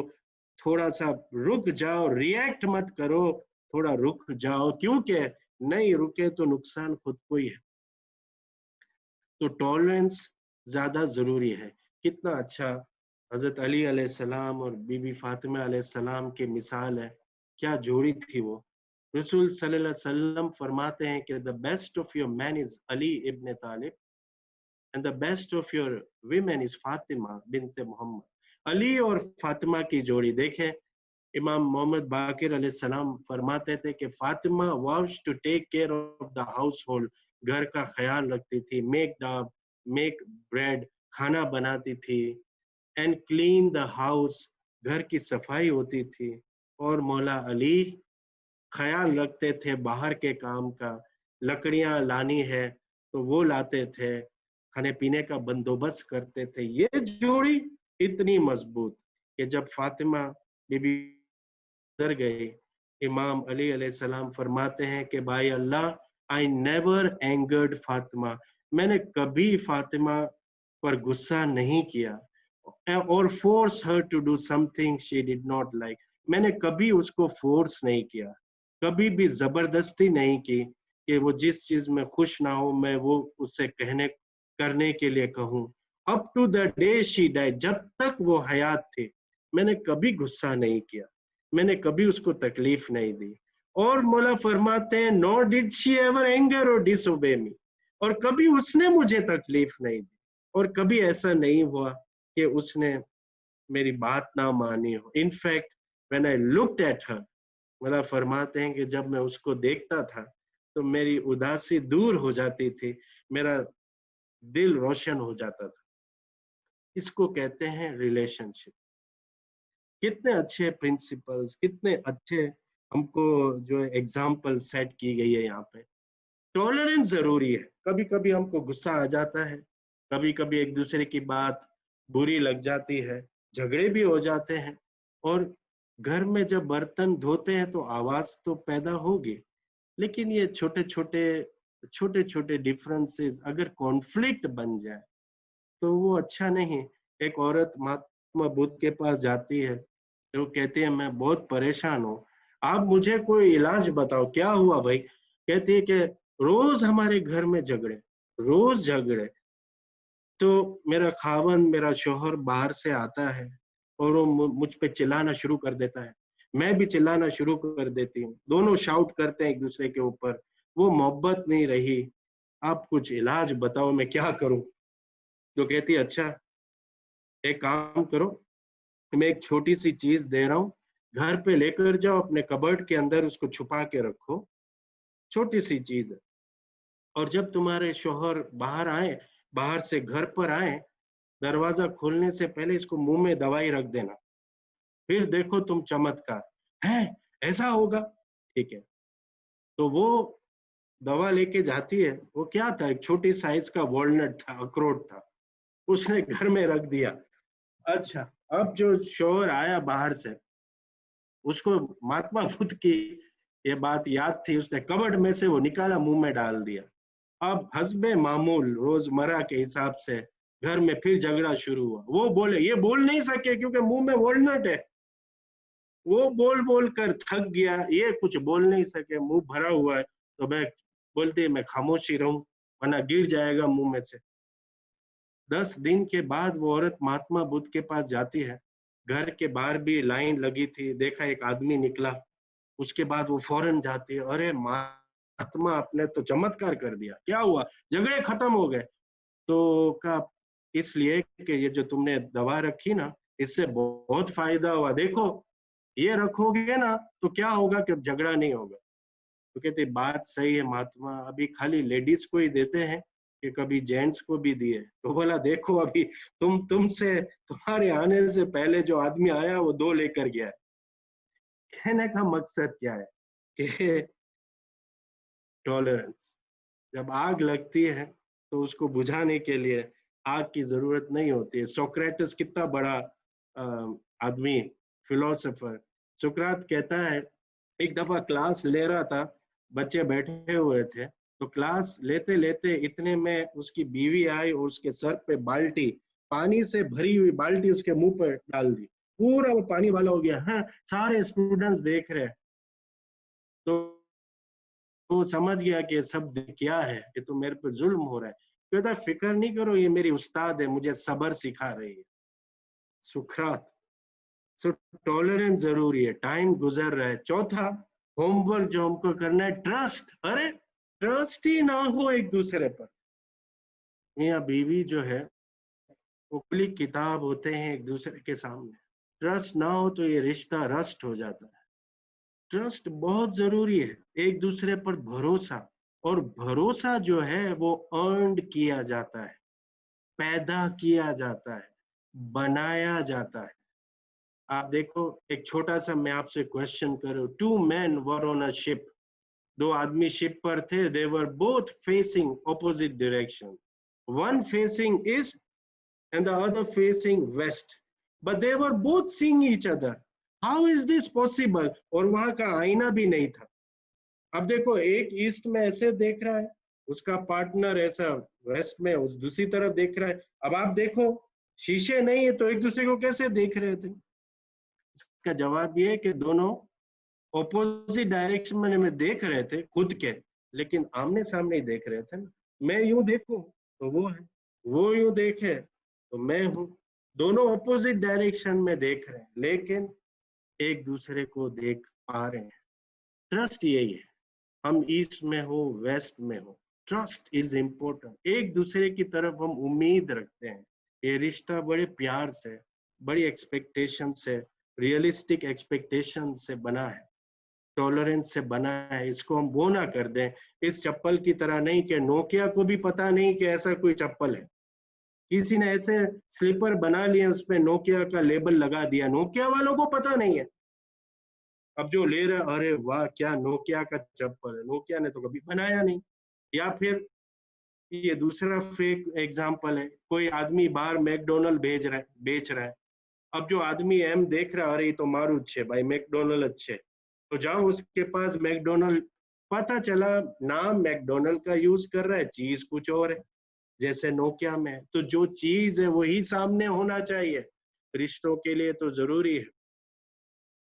थोड़ा सा रुक जाओ, रिएक्ट मत करो, थोड़ा रुक जाओ, क्योंकि नहीं रुके तो नुकसान खुद को ही है। तो टॉलरेंस ज्यादा जरूरी है। कितना अच्छा हजरत अली अलैहिस्सलाम और बीबी फातिमा अलैहिस्सलाम की मिसाल है, क्या जोड़ी थी वो। रसूल सल्लल्लाहु अलैहि वसल्लम फरमाते हैं कि the best of your man is Ali ibn Talib and the best of your women is Fatima binte Muhammad. Ali और फातिमा की जोड़ी देखें। इमाम मोहम्मद बाकिर अलैहिस्सलाम फरमाते थे कि Fatima was to take care of the household, घर का ख्याल रखती थी, मेक ब्रेड, खाना बनाती थी, एंड क्लीन द हाउस, घर की सफाई होती थी। और मौला अली ख्याल रखते थे बाहर के काम का, लकड़ियां लानी है तो वो लाते थे, खाने पीने का बंदोबस्त करते थे। ये जोड़ी इतनी मजबूत कि जब फातिमा बीबी गुजर गई, इमाम अली अलैहिस्सलाम फरमाते हैं कि भाई Allah, I never angered Fatima, मैंने कभी फातिमा पर गुस्सा नहीं किया, और force her to do something she did not like, मैंने कभी उसको फोर्स नहीं किया, कभी भी जबरदस्ती नहीं की कि वो जिस चीज में खुश ना हो मैं वो उससे कहने करने के लिए कहूँ। Up to the day she died, जब तक वो हयात थी मैंने कभी गुस्सा नहीं किया, मैंने कभी उसको तकलीफ नहीं दी। और मौला फरमाते हैं nor did she ever anger और डिसोबे मी, और कभी उसने मुझे तकलीफ नहीं दी, और कभी ऐसा नहीं हुआ कि उसने मेरी बात ना मानी हो। In fact when I looked at her, मौला फरमाते हैं कि जब मैं उसको देखता था तो मेरी उदासी दूर हो जाती थी, मेरा दिल रोशन हो जाता था। इसको कहते हैं रिलेशनशिप। कितने अच्छे प्रिंसिपल्स, कितने अच्छे हमको जो एग्जाम्पल सेट की गई है यहाँ पे। टॉलरेंस जरूरी है, कभी कभी हमको गुस्सा आ जाता है, कभी कभी एक दूसरे की बात बुरी लग जाती है, झगड़े भी हो जाते हैं, और घर में जब बर्तन धोते हैं तो आवाज तो पैदा होगी, लेकिन ये छोटे छोटे डिफरेंसेस अगर कॉन्फ्लिक्ट बन जाए तो वो अच्छा नहीं। एक औरत महात्मा बुद्ध के पास जाती है, तो कहती है मैं बहुत परेशान हूँ, आप मुझे कोई इलाज बताओ, क्या हुआ भाई? कहती है कि रोज हमारे घर में झगड़े, रोज झगड़े। तो मेरा खावन, मेरा शौहर बाहर से आता है और वो मुझ पे चिल्लाना शुरू कर देता है, मैं भी चिल्लाना शुरू कर देती हूँ, दोनों शाउट करते हैं एक दूसरे के ऊपर, वो मोहब्बत नहीं रही, आप कुछ इलाज बताओ, मैं क्या करूं? तो कहती है अच्छा एक काम करो, मैं एक छोटी सी चीज दे रहा हूँ, घर पे लेकर जाओ, अपने कबर्ड के अंदर उसको छुपा के रखो, छोटी सी चीज है, और जब तुम्हारे शौहर बाहर आए, बाहर से घर पर आए, दरवाजा खोलने से पहले इसको मुंह में दवाई रख देना, फिर देखो तुम चमत्कार। है, ऐसा होगा? ठीक है। तो वो दवा लेके जाती है, वो क्या था, एक छोटी साइज का वॉलनट था, अखरोट था, उसने घर में रख दिया। अच्छा, अब जो शौहर आया बाहर से, उसको महात्मा बुद्ध की ये बात याद थी, उसने कबर्ड में से वो निकाला, मुंह में डाल दिया। अब हस्बे मामूल रोजमर्रा के हिसाब से घर में फिर झगड़ा शुरू हुआ, वो बोले, ये बोल नहीं सके क्योंकि मुंह में वॉलनट है, वो बोल बोल कर थक गया, ये कुछ बोल नहीं सके, मुंह भरा हुआ है, तो मैं बोलती मैं खामोशी रहूं वरना गिर जाएगा मुंह में से। 10 दिन के बाद वो औरत महात्मा बुद्ध के पास जाती है, घर के बाहर भी लाइन लगी थी, देखा एक आदमी निकला, उसके बाद वो फौरन जाती है, अरे महात्मा आपने तो चमत्कार कर दिया, क्या हुआ? झगड़े खत्म हो गए। तो का इसलिए कि ये जो तुमने दवा रखी ना, इससे बहुत फायदा हुआ, देखो ये रखोगे ना तो क्या होगा कि झगड़ा नहीं होगा। तो कहते बात सही है महात्मा, अभी खाली लेडीज को ही देते हैं कि कभी जेंट्स को भी दिए? तो बोला देखो अभी तुमसे तुम्हारे आने से पहले जो आदमी आया वो 2 लेकर गया है। कहने का मकसद क्या है कि टॉलरेंस, जब आग लगती है तो उसको बुझाने के लिए आग की जरूरत नहीं होती है। सोक्रेटिस कितना बड़ा आदमी, फिलोसोफर, सुकरात कहता है, एक दफा क्लास ले रहा था, बच्चे बैठे हुए थे, तो क्लास लेते लेते इतने में उसकी बीवी आई और उसके सर पे बाल्टी, पानी से भरी हुई बाल्टी उसके मुंह पर डाल दी, पूरा वो पानी वाला हो गया। हाँ, सारे स्टूडेंट्स देख रहे हैं, तो वो समझ गया कि सब क्या है, ये तो मेरे पे जुल्म हो रहा है। कहता फिक्र नहीं करो, ये मेरी उस्ताद है, मुझे सब्र सिखा रही है। सुकरात। सो टॉलरेंस जरूरी है, टाइम गुजर रहा है। चौथा, होमवर्क जो हमको करना है, ट्रस्ट। अरे ट्रस्ट ही ना हो एक दूसरे पर, मियाँ बीवी जो है वो खुली किताब होते हैं एक दूसरे के सामने, ट्रस्ट ना हो तो ये रिश्ता रस्ट हो जाता है। ट्रस्ट बहुत जरूरी है, एक दूसरे पर भरोसा, और भरोसा जो है वो अर्नड किया जाता है, पैदा किया जाता है, बनाया जाता है। आप देखो, एक छोटा सा मैं आपसे क्वेश्चन करूं, 2 men were on a ship, 2 आदमी शिप पर थे, they were both facing opposite direction, one facing east and the other facing west, but they were both seeing each other. How is this possible? और वहां का आईना भी नहीं था। अब देखो, एक ईस्ट में ऐसे देख रहा है, उसका पार्टनर ऐसा वेस्ट में उस दूसरी तरफ देख रहा है। अब आप देखो, शीशे नहीं है तो एक दूसरे को कैसे देख रहे थे? इसका जवाब ये है कि दोनों ऑपोजिट डायरेक्शन में देख रहे थे खुद के, लेकिन आमने सामने ही देख रहे थे ना। मैं यूं देखूं तो वो है, वो यूं देखे तो मैं हूं, दोनों ऑपोजिट डायरेक्शन में देख रहे हैं लेकिन एक दूसरे को देख पा रहे हैं। ट्रस्ट यही है, हम ईस्ट में हो वेस्ट में हो, ट्रस्ट इज इम्पोर्टेंट। एक दूसरे की तरफ हम उम्मीद रखते हैं। ये रिश्ता बड़े प्यार से, बड़ी एक्सपेक्टेशन से, रियलिस्टिक एक्सपेक्टेशन से बना है, टॉलरेंस से बना है। इसको हम वो ना कर दें इस चप्पल की तरह नहीं कि नोकिया को भी पता नहीं कि ऐसा कोई चप्पल है, किसी ने ऐसे स्लीपर बना लिए, उसमें नोकिया का लेबल लगा दिया, नोकिया वालों को पता नहीं है। अब जो ले रहे, अरे वाह क्या नोकिया का चप्पल है, नोकिया ने तो कभी बनाया नहीं। या फिर ये दूसरा फेक एग्जांपल है, कोई आदमी बाहर मैकडोनल्ड बेच रहा है। अब जो आदमी एम देख रहा है, अरे ये तो मारू अच्छे भाई, मैकडोनल्ड अच्छे, तो जाओ उसके पास मैकडोनल्ड, पता चला नाम मैकडोनल्ड का यूज कर रहा है, चीज कुछ और है, जैसे नोकिया में। तो जो चीज है वही सामने होना चाहिए। रिश्तों के लिए तो जरूरी है,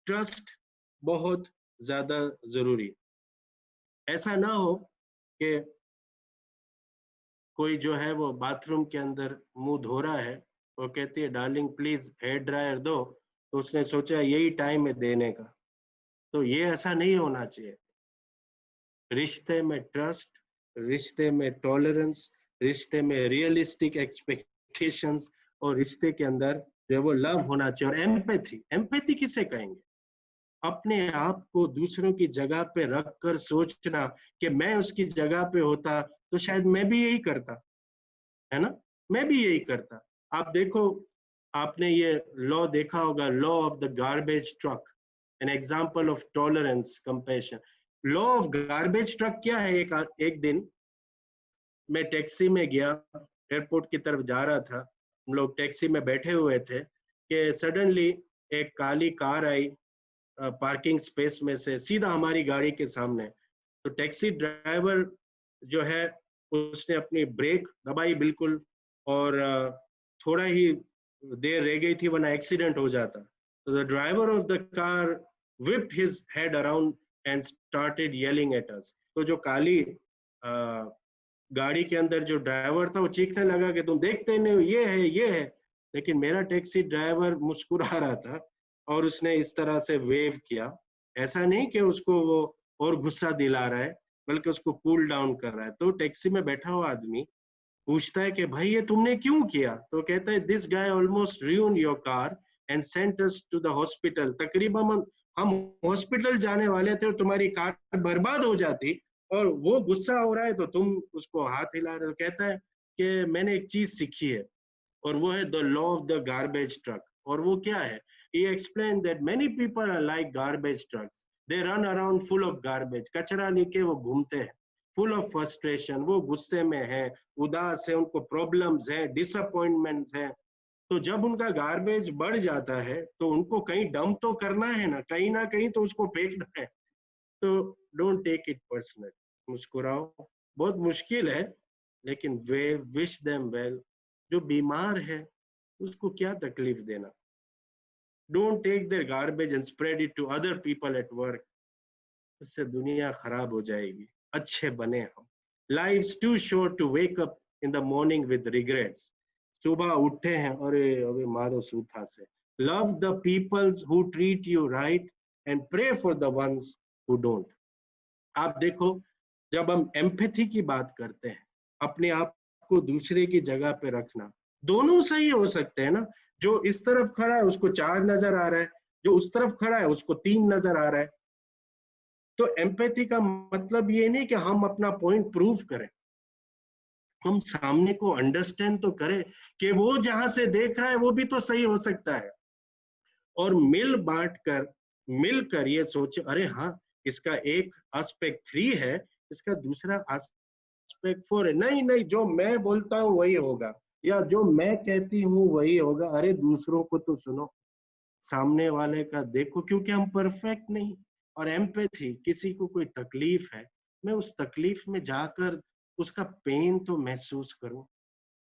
ट्रस्ट बहुत ज्यादा जरूरी है। ऐसा ना हो कि कोई जो है वो बाथरूम के अंदर मुंह धो रहा है, वो कहती है डार्लिंग प्लीज हेयर ड्रायर दो, तो उसने सोचा यही टाइम है देने का। तो ये ऐसा नहीं होना चाहिए। रिश्ते में ट्रस्ट, रिश्ते में टॉलरेंस, रिश्ते में रियलिस्टिक एक्सपेक्टेशंस, और रिश्ते के अंदर जो है वो लव होना चाहिए। और एम्पैथी, एम्पैथी किसे कहेंगे? अपने आप को दूसरों की जगह पे रख कर सोचना कि मैं उसकी जगह पे होता तो शायद मैं भी यही करता, है ना, मैं भी यही करता। आप देखो, आपने ये लॉ देखा होगा, law of the garbage truck, an example of tolerance, compassion. Law of garbage truck क्या है? एक दिन मैं टैक्सी में गया, एयरपोर्ट की तरफ जा रहा था, हम लोग टैक्सी में बैठे हुए थे कि सडनली एक काली कार आई पार्किंग स्पेस में से सीधा हमारी गाड़ी के सामने। तो टैक्सी ड्राइवर जो है उसने अपनी ब्रेक दबाई बिल्कुल, और थोड़ा ही देर रह गई थी वरना एक्सीडेंट हो जाता। तो the driver of the car whipped his head around and started yelling at us. तो जो काली गाड़ी के अंदर जो ड्राइवर था वो चीखने लगा कि तुम देखते नहीं हो, ये है ये है। लेकिन मेरा टैक्सी ड्राइवर मुस्कुरा रहा था और उसने इस तरह से वेव किया, ऐसा नहीं कि उसको वो और गुस्सा दिला रहा है, बल्कि उसको कूल डाउन कर रहा है। तो टैक्सी में बैठा हुआ आदमी पूछता है कि भाई ये तुमने क्यों किया? तो कहता है this guy almost ruined your car and sent us to the hospital. तकरीबन हम हॉस्पिटल जाने वाले थे और तुम्हारी कार बर्बाद हो जाती, और वो गुस्सा हो रहा है तो तुम उसको हाथ हिला रहे हो। कहता है कि मैंने एक चीज सीखी है और वो है the law of the garbage truck. और वो क्या है? He explained that many people are like garbage trucks. They run around full of garbage. कचरा लेके वो घूमते हैं, full of frustration, वो गुस्से में है, उदास है, उनको प्रॉब्लम्स है, डिसअपॉइंटमेंट्स है। तो जब उनका गार्बेज बढ़ जाता है तो उनको कहीं डंप तो करना है ना कहीं तो उसको फेंकना है। तो डोंट टेक इट पर्सनल, मुस्कुराओ। बहुत मुश्किल है लेकिन वे विश देम वेल। जो बीमार है उसको क्या तकलीफ देना? Don't take their garbage and spread it to other people at work. इससे दुनिया खराब हो जाएगी। अच्छे बने हम। Life's too short to wake up in the morning with regrets. सुबह उठे हैं, अरे अबे मारो सूथा से। Love the peoples who treat you right and pray for the ones who don't. आप देखो, जब हम एम्पैथी की बात करते हैं, अपने आप को दूसरे की जगह पे रखना, दोनों सही हो सकते हैं ना। जो इस तरफ खड़ा है उसको 4 नजर आ रहा है, जो उस तरफ खड़ा है उसको 3 नजर आ रहा है। तो एम्पैथी का मतलब ये नहीं कि हम अपना पॉइंट प्रूव करें, हम सामने को अंडरस्टैंड तो करें कि वो जहां से देख रहा है वो भी तो सही हो सकता है, और मिल बांट कर मिलकर ये सोचे, अरे हाँ, इसका एक एस्पेक्ट 3 है, इसका दूसरा एस्पेक्ट 4 है। नहीं नहीं, जो मैं बोलता हूँ वही होगा, या जो मैं कहती हूँ वही होगा। अरे दूसरों को तो सुनो, सामने वाले का देखो, क्योंकि हम परफेक्ट नहीं। और एम्पैथी, किसी को कोई तकलीफ है, मैं उस तकलीफ में जाकर उसका पेन तो महसूस करूं।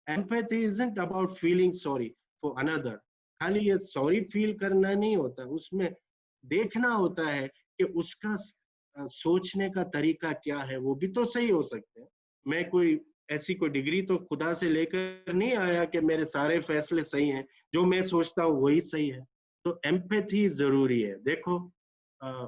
Empathy isn't about feeling sorry for another. खाली ये सॉरी फील करना नहीं होता, उसमें देखना होता है कि उसका सोचने का तरीका क्या है, वो भी तो सही हो सकते हैं। मैं कोई ऐसी कोई डिग्री तो खुदा से लेकर नहीं आया कि मेरे सारे फैसले सही हैं, जो मैं सोचता हूँ वही सही है। तो एम्पैथी जरूरी है। देखो अ,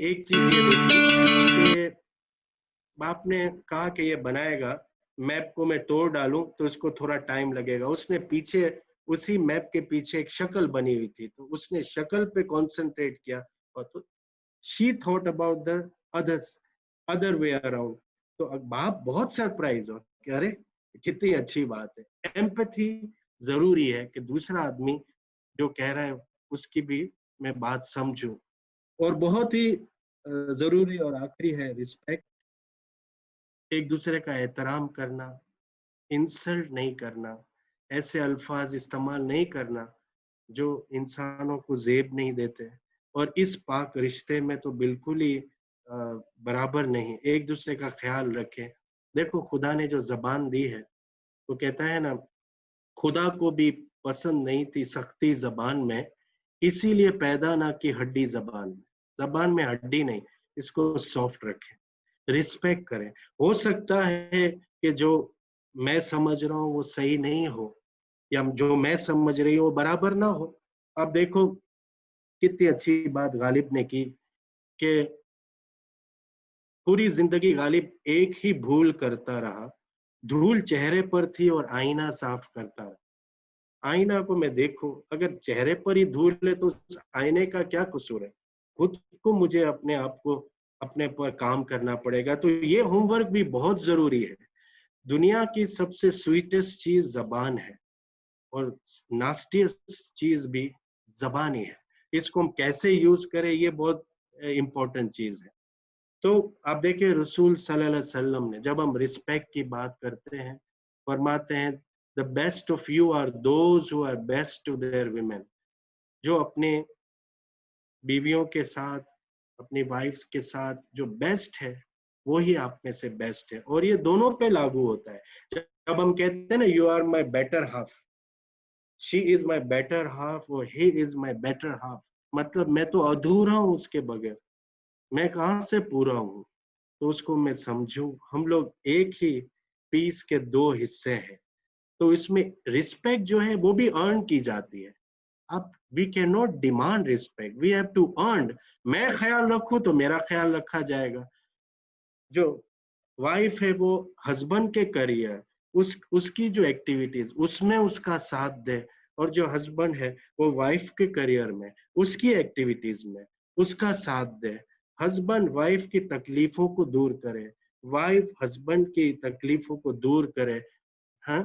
एक चीज ये देखी कि आपने कहा कि ये बनाएगा, मैप को मैं तोड़ डालूं तो इसको थोड़ा टाइम लगेगा। उसने पीछे उसी मैप के पीछे एक शक्ल बनी हुई थी, तो उसने शक्ल पे कंसंट्रेट किया, और तो she thought about the others other way around. तो अब आप बहुत सरप्राइज हो कि अरे कितनी अच्छी बात है। एम्पैथी जरूरी है कि दूसरा आदमी जो कह रहा है उसकी भी मैं बात समझूं। और बहुत ही जरूरी और आखिरी है रिस्पेक्ट, एक दूसरे का एहतराम करना, इंसल्ट नहीं करना, ऐसे अल्फाज इस्तेमाल नहीं करना जो इंसानों को जेब नहीं देते। और इस पाक रिश्ते में तो बिल्कुल ही बराबर नहीं, एक दूसरे का ख्याल रखें। देखो खुदा ने जो जबान दी है, वो कहता है ना, खुदा को भी पसंद नहीं थी सख्ती जबान में, इसीलिए पैदा ना की हड्डी जबान में। जबान में हड्डी नहीं, इसको सॉफ्ट रखें, रिस्पेक्ट करें। हो सकता है कि जो मैं समझ रहा हूँ वो सही नहीं हो, या जो मैं समझ रही हूँ वो बराबर ना हो। अब देखो कितनी अच्छी बात गालिब ने की कि पूरी जिंदगी गालिब एक ही भूल करता रहा, धूल चेहरे पर थी और आईना साफ करता रहा। आईना को मैं देखूं, अगर चेहरे पर ही धूल है तो उस आईने का क्या कसूर है। खुद को मुझे अपने आप को अपने पर काम करना पड़ेगा। तो ये होमवर्क भी बहुत जरूरी है। दुनिया की सबसे स्वीटेस्ट चीज जबान है, और नास्टीस्ट चीज भी जबान ही है। इसको हम कैसे यूज करें, ये बहुत इंपॉर्टेंट चीज है। तो आप देखिए रसूल सल्लल्लाहु अलैहि वसल्लम ने, जब हम रिस्पेक्ट की बात करते हैं, फरमाते हैं the best of you are those who are best to their women. जो अपने बीवियों के साथ, अपनी वाइफ्स के साथ जो बेस्ट है, वो ही आप में से बेस्ट है। और ये दोनों पे लागू होता है। जब हम कहते हैं ना, you are my better half, she is my better half, और he is my better half, मतलब मैं तो अधूरा हूं उसके बगैर, मैं कहाँ से पूरा हूँ। तो उसको मैं समझूं, हम लोग एक ही पीस के दो हिस्से हैं। तो इसमें रिस्पेक्ट जो है वो भी अर्न की जाती है। अब we can not demand respect, we have to earn. मैं ख्याल रखूं तो मेरा ख्याल रखा जाएगा। जो वाइफ है वो हस्बैंड के करियर, उसकी जो एक्टिविटीज उसमें उसका साथ दे, और जो हस्बैंड है वो वाइफ के करियर में, उसकी एक्टिविटीज में उसका साथ दे। हस्बैंड वाइफ की तकलीफों को दूर करे, वाइफ हस्बैंड की तकलीफों को दूर करे। हाँ,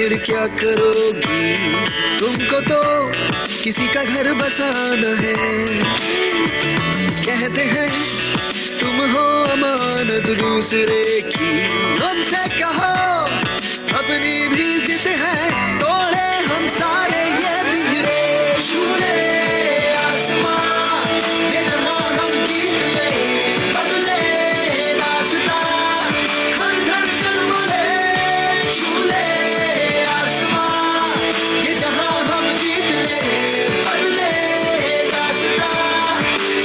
फिर क्या करोगी? तुमको तो किसी का घर बसाना है। कहते हैं तुम हो अमानत दूसरे की, उनसे कहो अपनी भी जिद है, तोड़े हम सारे ये पिंजरे, छूले आसमां ये जहां हम जीत ले, बदले रास्ता हर धड़कन बोले, छूले आसमां ये जहां हम जीत ले, बदले रास्ता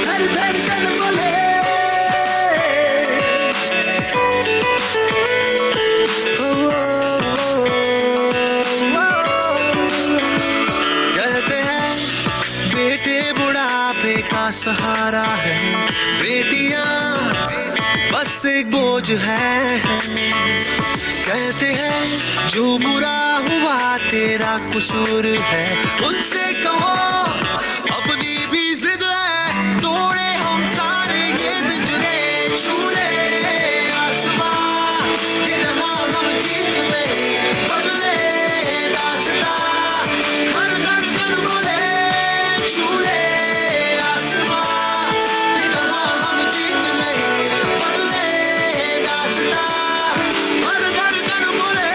हर धड़कन बोले। कहते हैं बेटे बुढ़ापे का सहारा है, बेटियां बस एक बोझ है। कहते हैं जो बुरा हुआ तेरा कसूर है, उनसे कहो अपनी भी जिद है, तोड़े हम सारे ये पिंजरे, छूले आसमां ये जहां हम जीत ले, बदले रास्ता हर धड़कन बोले, छूले आसमां ये जहां हम जीत ले, बदले रास्ता हर धड़कन बोले।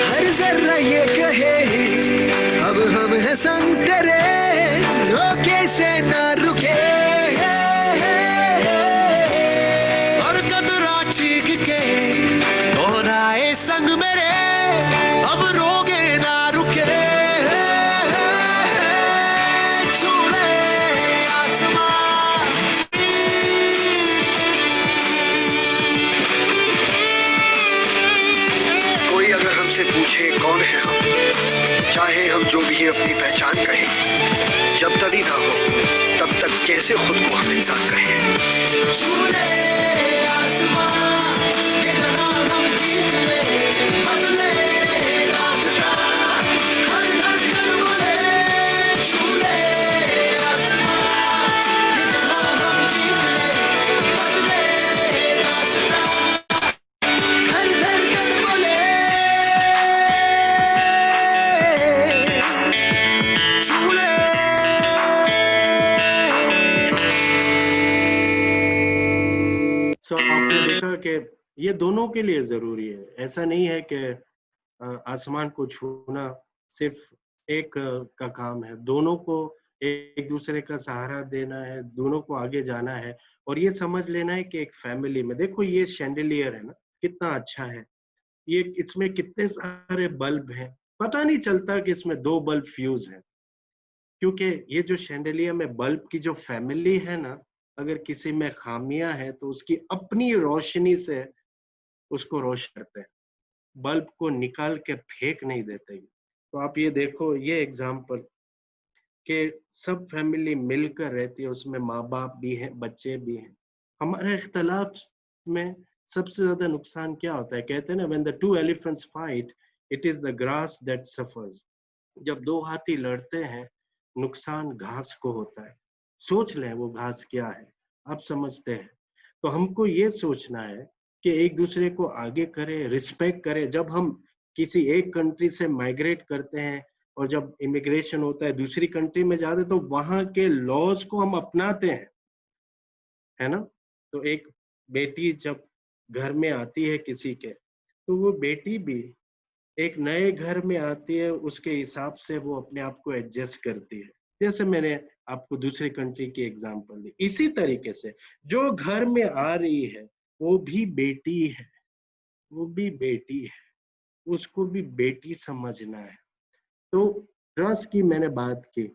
हर जर्रा ये कहे अब हम हैं संग तेरे, रोके से ना रुके, और कतरा चीख के दोहराए संग मेरे, अब रोगे ना रुके, छूले आसमां। कोई अगर हमसे पूछे कौन है हम, चाहे हम जो भी अपनी पहचान कहें, जब तक ही ना हो तब तक कैसे खुद को हम इंसान कहें। छूले आसमां ये जहां हम जीत ले, बदले रास्ता हर धड़कन बोले, छूले आसमां ये जहां हम जीत ले, बदले रास्ता हर धड़कन बोले, छूले। सो आपने देखा कि ये दोनों के लिए जरूरी है। ऐसा नहीं है कि आसमान को छूना सिर्फ एक का काम है, दोनों को एक दूसरे का सहारा देना है, दोनों को आगे जाना है। और ये समझ लेना है कि एक फैमिली में देखो ये शैंडिलियर है ना, कितना अच्छा है, ये इसमें कितने सारे बल्ब हैं, पता नहीं चलता कि इसमें 2 बल्ब फ्यूज हैं, क्योंकि ये जो शैंडिलियर में बल्ब की जो फैमिली है ना, अगर किसी में खामियां है तो उसकी अपनी रोशनी से उसको रोशन करते हैं, बल्ब को निकाल के फेंक नहीं देते। तो आप ये देखो ये एग्जाम्पल कि सब फैमिली मिलकर रहती है, उसमें माँ बाप भी हैं, बच्चे भी हैं। हमारे इख्तलाफ में सबसे ज्यादा नुकसान क्या होता है? कहते हैं ना, when the two elephants fight, it is the grass that suffers. जब 2 हाथी लड़ते हैं, नुकसान घास को होता है। सोच लें वो घास क्या है, आप समझते हैं। तो हमको ये सोचना है कि एक दूसरे को आगे करें, रिस्पेक्ट करें। जब हम किसी एक कंट्री से माइग्रेट करते हैं और जब इमिग्रेशन होता है दूसरी कंट्री में जाते, तो वहां के लॉज को हम अपनाते हैं, है ना। तो एक बेटी जब घर में आती है किसी के, तो वो बेटी भी एक नए घर में आती है, उसके हिसाब से वो अपने आप को एडजस्ट करती है। जैसे मैंने आपको दूसरी कंट्री की एग्जांपल दी, इसी तरीके से जो घर में आ रही है वो भी बेटी है, वो भी बेटी है, उसको भी बेटी समझना है। तो ट्रस्ट की मैंने बात की,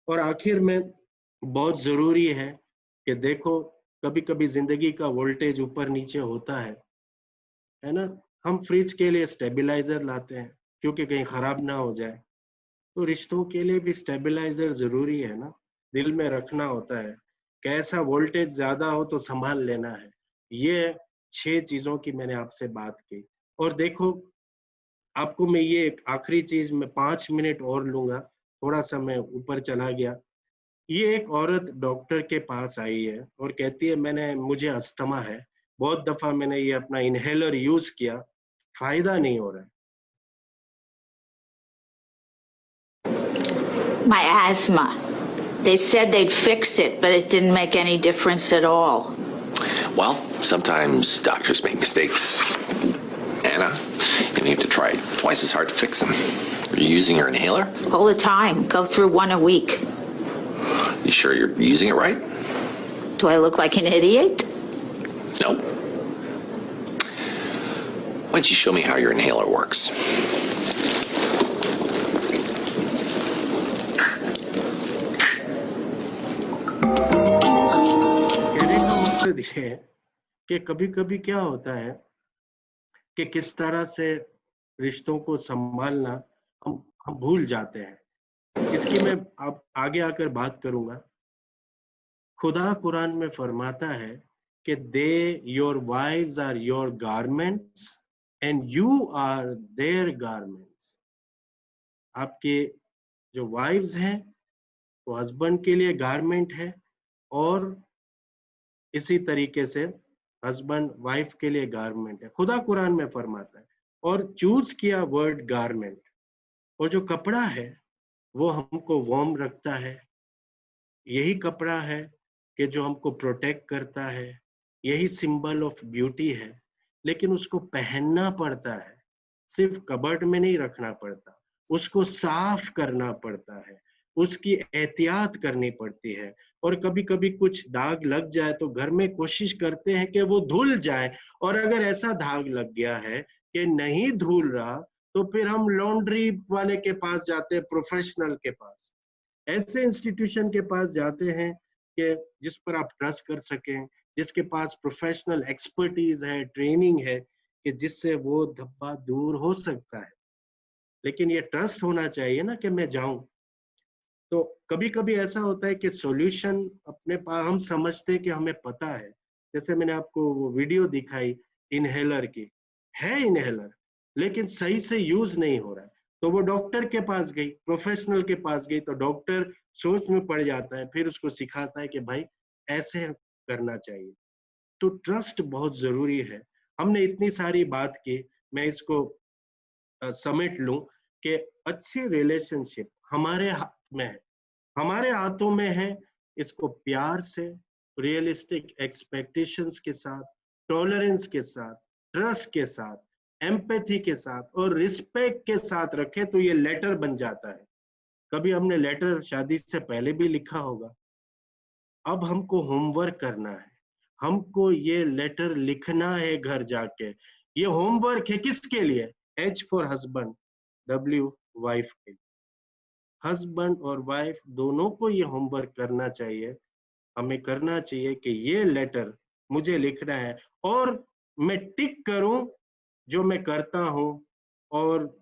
और आखिर में बहुत जरूरी है कि देखो कभी कभी जिंदगी का वोल्टेज ऊपर नीचे होता है ना। हम फ्रिज के लिए स्टेबलाइजर लाते हैं क्योंकि कहीं खराब ना हो जाए, तो रिश्तों के लिए भी स्टेबलाइजर जरूरी है ना, दिल में रखना होता है। कैसा वोल्टेज ज्यादा हो तो संभाल लेना है, ये 6 चीजों की मैंने आपसे बात की। और देखो, आपको मैं ये आखिरी चीज मैं 5 मिनट और लूंगा, थोड़ा सा मैं ऊपर चला गया। ये एक औरत डॉक्टर के पास आई है और कहती है मुझे अस्थमा है, बहुत दफा मैंने ये अपना इनहेलर यूज किया, फायदा नहीं हो रहा है। My asthma. They said they'd fix it, but it didn't make any difference at all. Well, sometimes doctors make mistakes. Anna, you need to try twice as hard to fix them. Are you using your inhaler? All the time. Go through one a week. You sure you're using it right? Do I look like an idiot? No. Why don't you show me how your inhaler works? कहने का मकसद ये है कि कभी-कभी क्या होता है कि किस तरह से रिश्तों को संभालना हम भूल जाते हैं। इसकी मैं अब आगे आकर बात करूंगा। खुदा कुरान में फरमाता है कि they your wives are your garments and you are their garments. आपके जो वाइव्स हैं वो हस्बैंड के लिए गारमेंट है, और इसी तरीके से हस्बैंड वाइफ के लिए गारमेंट है, खुदा कुरान में फरमाता है। और चूज किया वर्ड गारमेंट। और जो कपड़ा है वो हमको वार्म रखता है, यही कपड़ा है कि जो हमको प्रोटेक्ट करता है, यही सिंबल ऑफ ब्यूटी है, लेकिन उसको पहनना पड़ता है, सिर्फ कबर्ड में नहीं रखना पड़ता, उसको साफ करना पड़ता है, उसकी एहतियात करनी पड़ती है। और कभी-कभी कुछ दाग लग जाए तो घर में कोशिश करते हैं कि वो धुल जाए, और अगर ऐसा दाग लग गया है कि नहीं धुल रहा तो फिर हम लॉन्ड्री वाले के पास जाते हैं, प्रोफेशनल के पास, ऐसे इंस्टीट्यूशन के पास जाते हैं कि जिस पर आप ट्रस्ट कर सकें, जिसके पास प्रोफेशनल एक्सपर्टीज है, ट्रेनिंग है, कि जिससे वो धब्बा दूर हो सकता है। लेकिन ये ट्रस्ट होना चाहिए ना कि मैं जाऊं। तो कभी-कभी ऐसा होता है कि सॉल्यूशन अपने पास हम समझते हैं कि हमें पता है। जैसे मैंने आपको वो वीडियो दिखाई इनहेलर की, है इनहेलर, लेकिन सही से यूज नहीं हो रहा है। तो वो डॉक्टर के पास गई, प्रोफेशनल के पास गई, तो डॉक्टर सोच में पड़ जाता है, फिर उसको सिखाता है कि भाई ऐसे करना चाहिए। तो ट्रस्ट बहुत जरूरी है। हमने इतनी सारी बात की, मैं इसको समेट लूं कि अच्छी रिलेशनशिप हमारे हाथ में है, हमारे हाथों में है। इसको प्यार से, रियलिस्टिक एक्सपेक्टेशंस के साथ, टॉलरेंस के साथ, ट्रस्ट के साथ, एम्पैथी के साथ और रिस्पेक्ट के साथ रखें तो ये लेटर बन जाता है। कभी हमने लेटर शादी से पहले भी लिखा होगा। अब हमको होमवर्क करना है, हमको ये लेटर लिखना है घर जाके। ये होमवर्क है किसके लिए? H for husband, W wife के लिए। हस्बैंड और वाइफ दोनों को ये होमवर्क करना चाहिए। हमें करना चाहिए कि ये लेटर मुझे लिखना है, और मैं टिक करूं जो मैं करता हूं, और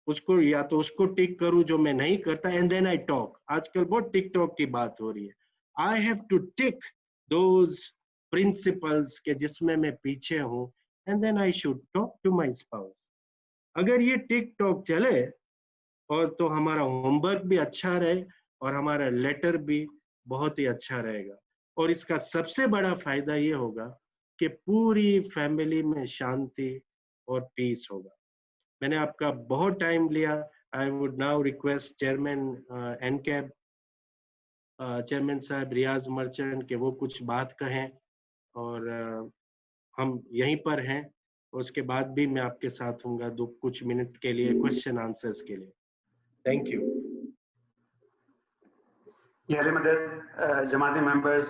उसको या तो उसको टिक करूं जो मैं नहीं करता, एंड देन आई टॉक। आजकल बहुत टिकटॉक की बात हो रही है। I have to tick those principles के जिसमें मैं पीछे हूं, and then I should talk to my spouse. अगर ये टिकटॉक चले और तो हमारा होमवर्क भी अच्छा रहे और हमारा लेटर भी बहुत ही अच्छा रहेगा। और इसका सबसे बड़ा फायदा ये होगा कि पूरी फैमिली में शांति और पीस होगा। मैंने आपका बहुत टाइम लिया। I would now request chairman NCAB, chairman साहब रियाज मर्चेंट के वो कुछ बात कहें, और हम यहीं पर हैं। उसके बाद भी मैं आपके साथ हूँगा कुछ मिनट के लिए क्वेश्चन आंसर्स के लिए। Thank you. Jamaati members,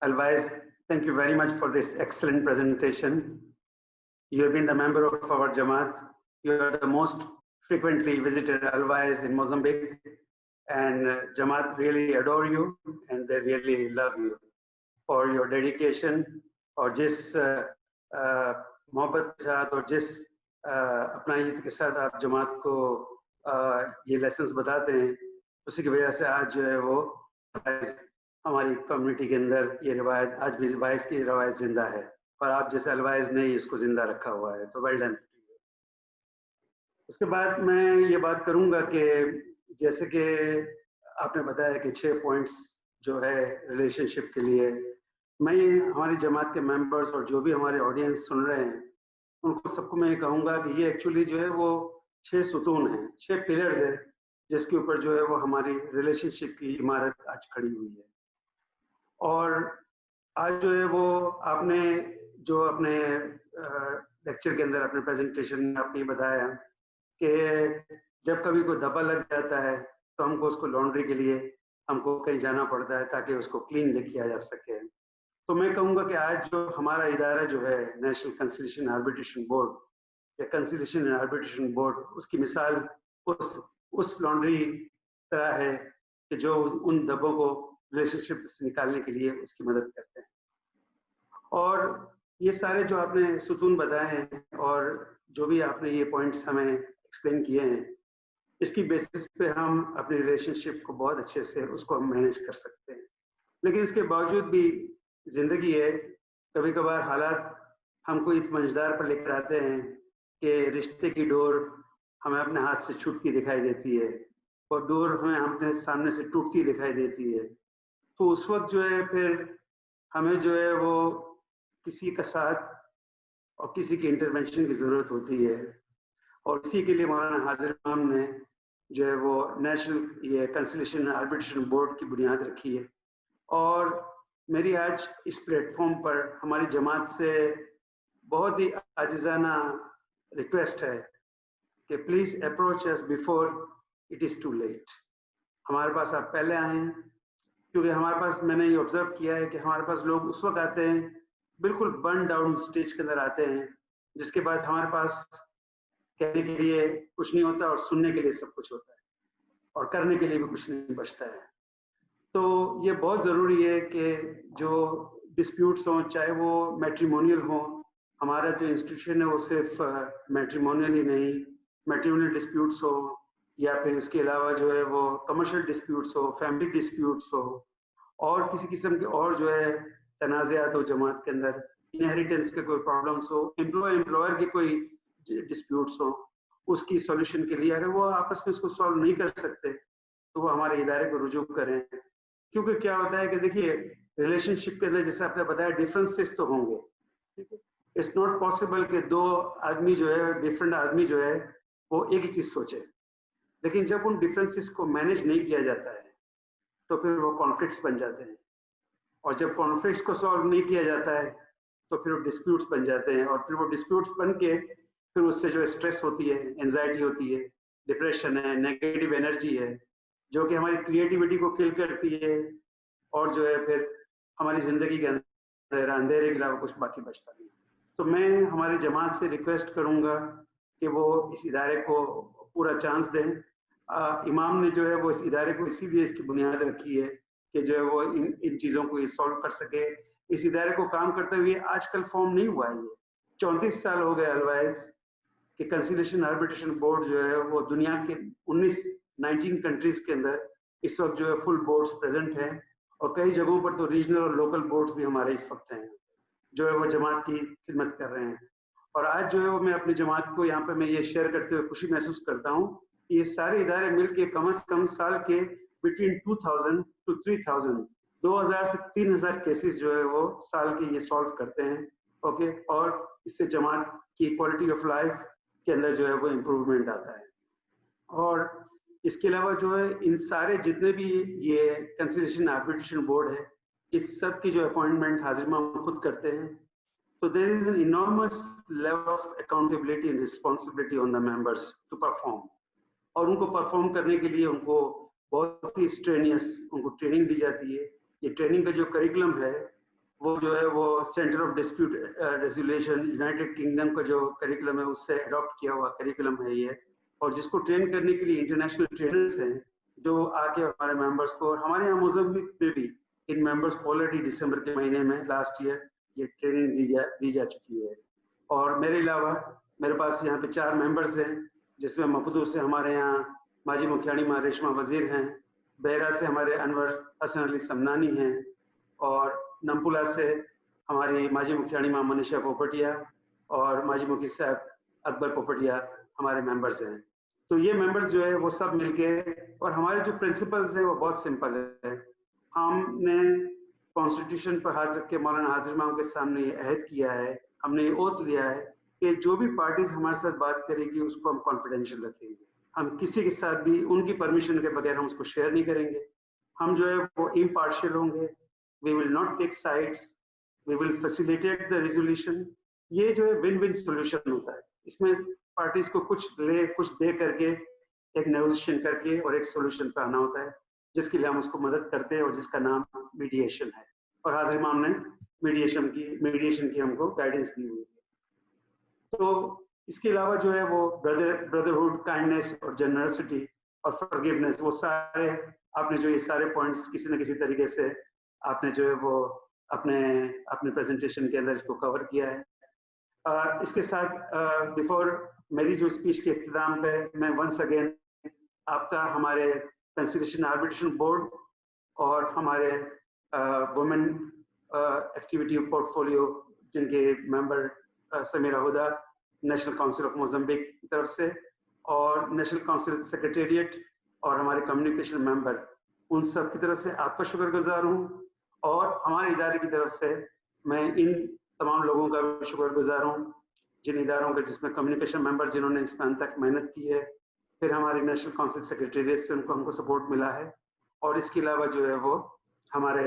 Alwais, thank you very much for this excellent presentation. You have been the member of our Jamaat. You are the most frequently visited Alwais in Mozambique, and Jamaat really adore you and they really love you for your dedication और जिस मोहब्बत के साथ और जिस अपनाइत के साथ आप जमात को ये लेसन्स बताते हैं, उसी की वजह से आज जो है वो हमारी कम्युनिटी के अंदर ये रिवायत, आज भी वाइस की रिवायत जिंदा है। और आप जैसे अलवाइज ने इसको जिंदा रखा हुआ है, तो वेल डन। उसके बाद मैं ये बात करूंगा कि जैसे कि आपने बताया कि 6 पॉइंट्स जो है रिलेशनशिप के लिए, मैं हमारी जमात के मेंबर्स और जो भी हमारे ऑडियंस सुन रहे हैं उनको सबको मैं ये कहूँगा कि ये एक्चुअली जो है वो 6 सुतून हैं, 6 पिलर्स हैं, जिसके ऊपर जो है वो हमारी रिलेशनशिप की इमारत आज खड़ी हुई है। और आज जो है वो आपने जो अपने लेक्चर के अंदर अपने प्रेजेंटेशन में आपने बताया कि जब कभी कोई धब्बा लग जाता है तो हमको उसको लॉन्ड्री के लिए हमको कहीं जाना पड़ता है ताकि उसको क्लीन किया जा सके। तो मैं कहूँगा कि आज जो हमारा इदारा जो है नेशनल कंसिलिएशन आर्बिट्रेशन बोर्ड या कंसिलिएशन एंड आर्बिट्रेशन बोर्ड, उसकी मिसाल उस लॉन्ड्री तरह है कि जो उन धब्बों को रिलेशनशिप से निकालने के लिए उसकी मदद करते हैं। और ये सारे जो आपने सुतून बताए हैं और जो भी आपने ये पॉइंट्स हमें एक्सप्लेन किए हैं, इसकी बेसिस पे हम अपनी रिलेशनशिप को बहुत अच्छे से उसको हम मैनेज कर सकते हैं। लेकिन इसके बावजूद भी जिंदगी है, कभी कभार हालात हमको इस मंजदार पर लेकर आते हैं कि रिश्ते की डोर हमें अपने हाथ से छूटती दिखाई देती है और डोर हमें अपने सामने से टूटती दिखाई देती है। तो उस वक्त जो है फिर हमें जो है वो किसी का साथ और किसी की इंटरवेंशन की ज़रूरत होती है। और इसी के लिए मौलाना हाजिर इमाम ने जो है वो नेशनल ये कंसिलिएशन आर्बिट्रेशन बोर्ड की बुनियाद रखी है। और मेरी आज इस प्लेटफॉर्म पर हमारी जमात से बहुत ही आजिज़ाना रिक्वेस्ट है कि please approach us before it is too late. हमारे पास आप पहले आएँ, क्योंकि हमारे पास मैंने ये ऑब्जर्व किया है कि हमारे पास लोग उस वक्त आते हैं बिल्कुल बर्न डाउन स्टेज के अंदर आते हैं, जिसके बाद हमारे पास कहने के लिए कुछ नहीं होता और सुनने के लिए सब कुछ होता है और करने के लिए भी कुछ नहीं बचता है। तो ये बहुत ज़रूरी है कि जो डिस्प्यूट्स हों, चाहे वो मैट्रिमोनियल हों, हमारा जो इंस्टीट्यूशन है वो सिर्फ मैट्रिमोनियल ही नहीं, मैट्रिमोनियल डिस्प्यूट्स हो या फिर इसके अलावा जो है वो कमर्शियल डिस्प्यूट्स हो, फैमिली डिस्प्यूट्स हो और किसी किस्म के और जो है तनाज़ात हो जमात के अंदर, इनहेरिटेंस के कोई प्रॉब्लम्स हो, एम्प्लॉयर के कोई डिस्प्यूट्स हो, उसकी सॉल्यूशन के लिए अगर वो आपस में इसको सॉल्व नहीं कर सकते तो वो हमारे इदारे को रुजू करें। क्योंकि क्या होता है कि देखिए रिलेशनशिप के अंदर जैसे आपने बताया डिफरेंसेस तो होंगे, इट्स नॉट पॉसिबल कि दो आदमी जो है डिफरेंट आदमी जो है वो एक ही चीज सोचे, लेकिन जब उन डिफरेंसेस को मैनेज नहीं किया जाता है तो फिर वो कॉन्फ्लिक्ट्स बन जाते हैं और जब कॉन्फ्लिक्ट्स को सॉल्व नहीं किया जाता है तो फिर वो डिस्प्यूट्स बन जाते हैं और फिर वो डिस्प्यूट्स बन के फिर उससे जो स्ट्रेस होती है, एंजाइटी होती है, डिप्रेशन है, नेगेटिव एनर्जी है जो कि हमारी क्रिएटिविटी को किल करती है और जो है फिर हमारी जिंदगी के अंदर अंधेरे के अलावा कुछ बाकी बचता नहीं। तो मैं हमारी जमात से रिक्वेस्ट करूंगा कि वो इस इदारे को पूरा चांस दें। इमाम ने जो है वो इस इदारे को इसीलिए इसकी बुनियाद रखी है कि जो है वो इन चीज़ों को ये सॉल्व कर सके। इस इदारे को काम करते हुए आजकल फॉर्म नहीं हुआ है, ये 34 साल हो गए अलवाइज कि कंसिलिएशन आर्बिट्रेशन बोर्ड जो है वो दुनिया के 19 कंट्रीज के अंदर इस वक्त जो है फुल बोर्ड्स प्रेजेंट हैं और कई जगहों पर तो रीजनल और लोकल बोर्ड्स भी हमारे इस वक्त हैं जो है वो जमात की खिदमत कर रहे हैं। और आज जो है वो मैं अपनी जमात को यहाँ पे मैं ये शेयर करते हुए खुशी महसूस करता हूँ कि ये सारे इदारे मिलके कम से कम साल के बिटवीन 2000 to 3000 2000 से 3000 केसेस जो है वो साल के ये सॉल्व करते हैं। ओके, और इससे जमात की क्वालिटी ऑफ लाइफ के अंदर जो है वो इम्प्रूवमेंट आता है। और इसके अलावा जो है इन सारे जितने भी ये कंसिलिएशन आर्बिट्रेशन बोर्ड है इस सब की जो अपॉइंटमेंट हाजिर इमाम खुद करते हैं। तो there is an enormous level of accountability and responsibility on the members to perform, और उनको परफॉर्म करने के लिए उनको बहुत ही स्ट्रेनियस उनको ट्रेनिंग दी जाती है। ये ट्रेनिंग का जो करिकुलम है वो जो है वो centre of dispute resolution United kingdom का जो करिकुलम है उससे अडॉप्ट किया हुआ करिकुलम है ये, और जिसको ट्रेन करने के लिए इंटरनेशनल ट्रेनर्स हैं जो आके हमारे मेंबर्स को, और हमारे यहाँ मोज़ाम्बिक में भी इन मेंबर्स को ऑलरेडी दिसंबर के महीने में लास्ट ईयर ये ट्रेनिंग दी जा चुकी है। और मेरे अलावा मेरे पास यहाँ पे 4 मेंबर्स हैं जिसमें मपदू से हमारे यहाँ माजी मुखियानी माँ रेशमा वजीर हैं, बहरा से हमारे अनवर हसन अली समनानी हैं और नमपुला से हमारी माजी मुखियाणी मां मनीषा पोपटिया और माजी मुखी साहब अकबर पोपटिया हमारे मेंबर्स हैं। तो ये मेंबर्स जो है वो सब मिलके, और हमारे जो प्रिंसिपल्स हैं वो बहुत सिंपल है। हमने कॉन्स्टिट्यूशन पर हाथ रख के मौलाना हाजिर इमाम के सामने ये अहद किया है, हमने ये ओथ लिया है कि जो भी पार्टीज हमारे साथ बात करेगी उसको हम कॉन्फिडेंशियल रखेंगे। हम किसी के साथ भी उनकी परमिशन के बगैर हम उसको शेयर नहीं करेंगे। हम जो है वो इम्पार्शियल होंगे, we will not take sides, we will facilitate the resolution. ये जो है विन विन सोल्यूशन होता है, इसमें पार्टीज को कुछ ले कुछ दे करके एक नेगोशिएशन करके और एक सोल्यूशन पे आना होता है, जिसके लिए हम उसको मदद करते हैं और जिसका नाम मीडिएशन है। और हाजिर इमाम ने मीडिएशन की हमको गाइडेंस दी हुई है। तो इसके अलावा जो है वो ब्रदरहुड, काइंडनेस और जेनरसिटी और फॉरगिवनेस, वो सारे आपने जो ये सारे पॉइंट्स किसी न किसी तरीके से आपने जो है वो अपने प्रेजेंटेशन के अंदर इसको कवर किया है। इसके साथ बिफोर मेरी जो स्पीच के इख्तिताम पे मैं वंस अगेन आपका हमारे कंसिडरेशन आर्बिट्रेशन बोर्ड और हमारे वुमेन एक्टिविटी पोर्टफोलियो जिनके member Samira Huda national council of Mozambique की तरफ से और नेशनल काउंसिल सेक्रेटेरिएट और हमारे कम्युनिकेशन मेंबर, उन सब की तरफ से आपका शुक्रगुजार हूँ। और हमारे इदारे की तरफ से मैं इन तमाम लोगों का भी शुक्रगुजार हूँ, जिन इदारों के जिसमें कम्युनिकेशन मेंबर जिन्होंने इस पर तक मेहनत की है, फिर हमारी नेशनल काउंसिल सेक्रेटेरिएट से हमको सपोर्ट मिला है, और इसके अलावा जो है वो हमारे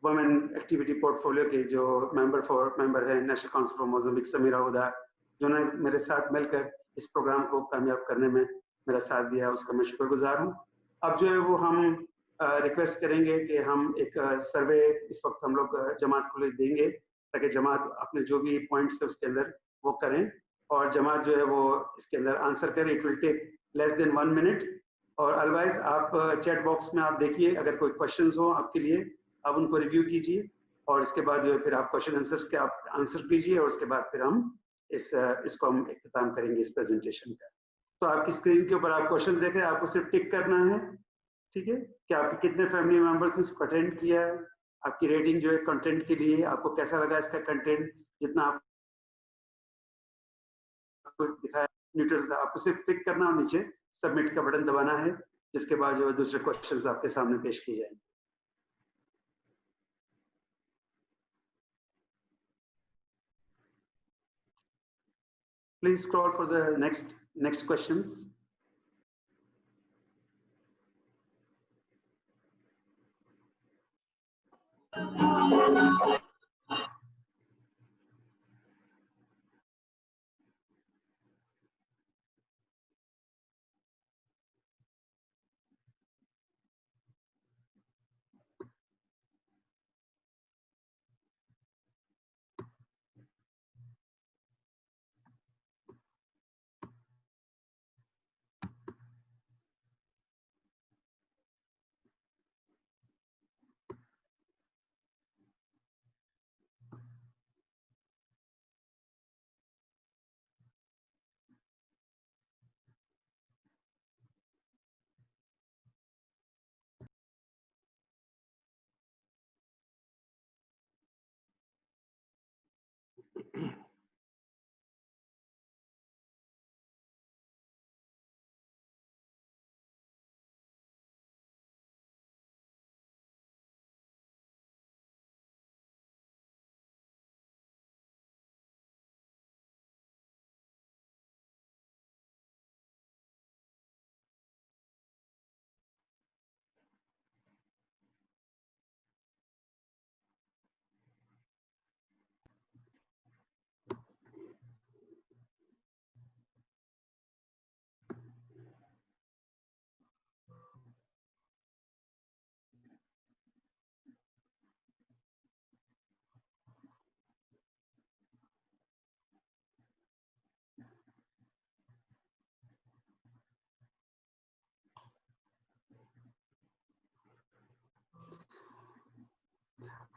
वुमेन एक्टिविटी पोर्टफोलियो के जो मेंबर हैं national council for Mozambique Samira Huda, जिन्होंने मेरे साथ मिलकर इस प्रोग्राम को कामयाब करने में मेरा साथ दिया, उसका मैं शुक्रगुजार हूँ। अब जो है वो हम रिक्वेस्ट करेंगे कि हम एक सर्वे इस वक्त हम लोग जमात को देंगे, ताकि जमात अपने जो भी पॉइंट्स है उसके अंदर वो करें और जमात जो है वो इसके अंदर आंसर करें। It will take less than 1 minute. और अदरवाइज आप चैट बॉक्स में आप देखिए, अगर कोई क्वेश्चंस हो आपके लिए आप उनको रिव्यू कीजिए, और इसके बाद जो है फिर आप क्वेश्चन आंसर कीजिए, और उसके बाद फिर हम इसको हम इख्तिताम करेंगे इस प्रेजेंटेशन का। तो आपकी स्क्रीन के ऊपर आप क्वेश्चन देख रहे हैं, आपको सिर्फ टिक करना है, ठीक है, कि आपके कितने फैमिली मेंबर्स ने इसको अटेंड किया है, आपकी रेटिंग जो है कंटेंट के लिए, आपको कैसा लगा इसका कंटेंट, जितना आपको दिखाया न्यूट्रल था, आपको सिर्फ क्लिक करना और नीचे सबमिट का बटन दबाना है, जिसके बाद जो है दूसरे क्वेश्चंस आपके सामने पेश किए जाएंगे। Please scroll for the next questions.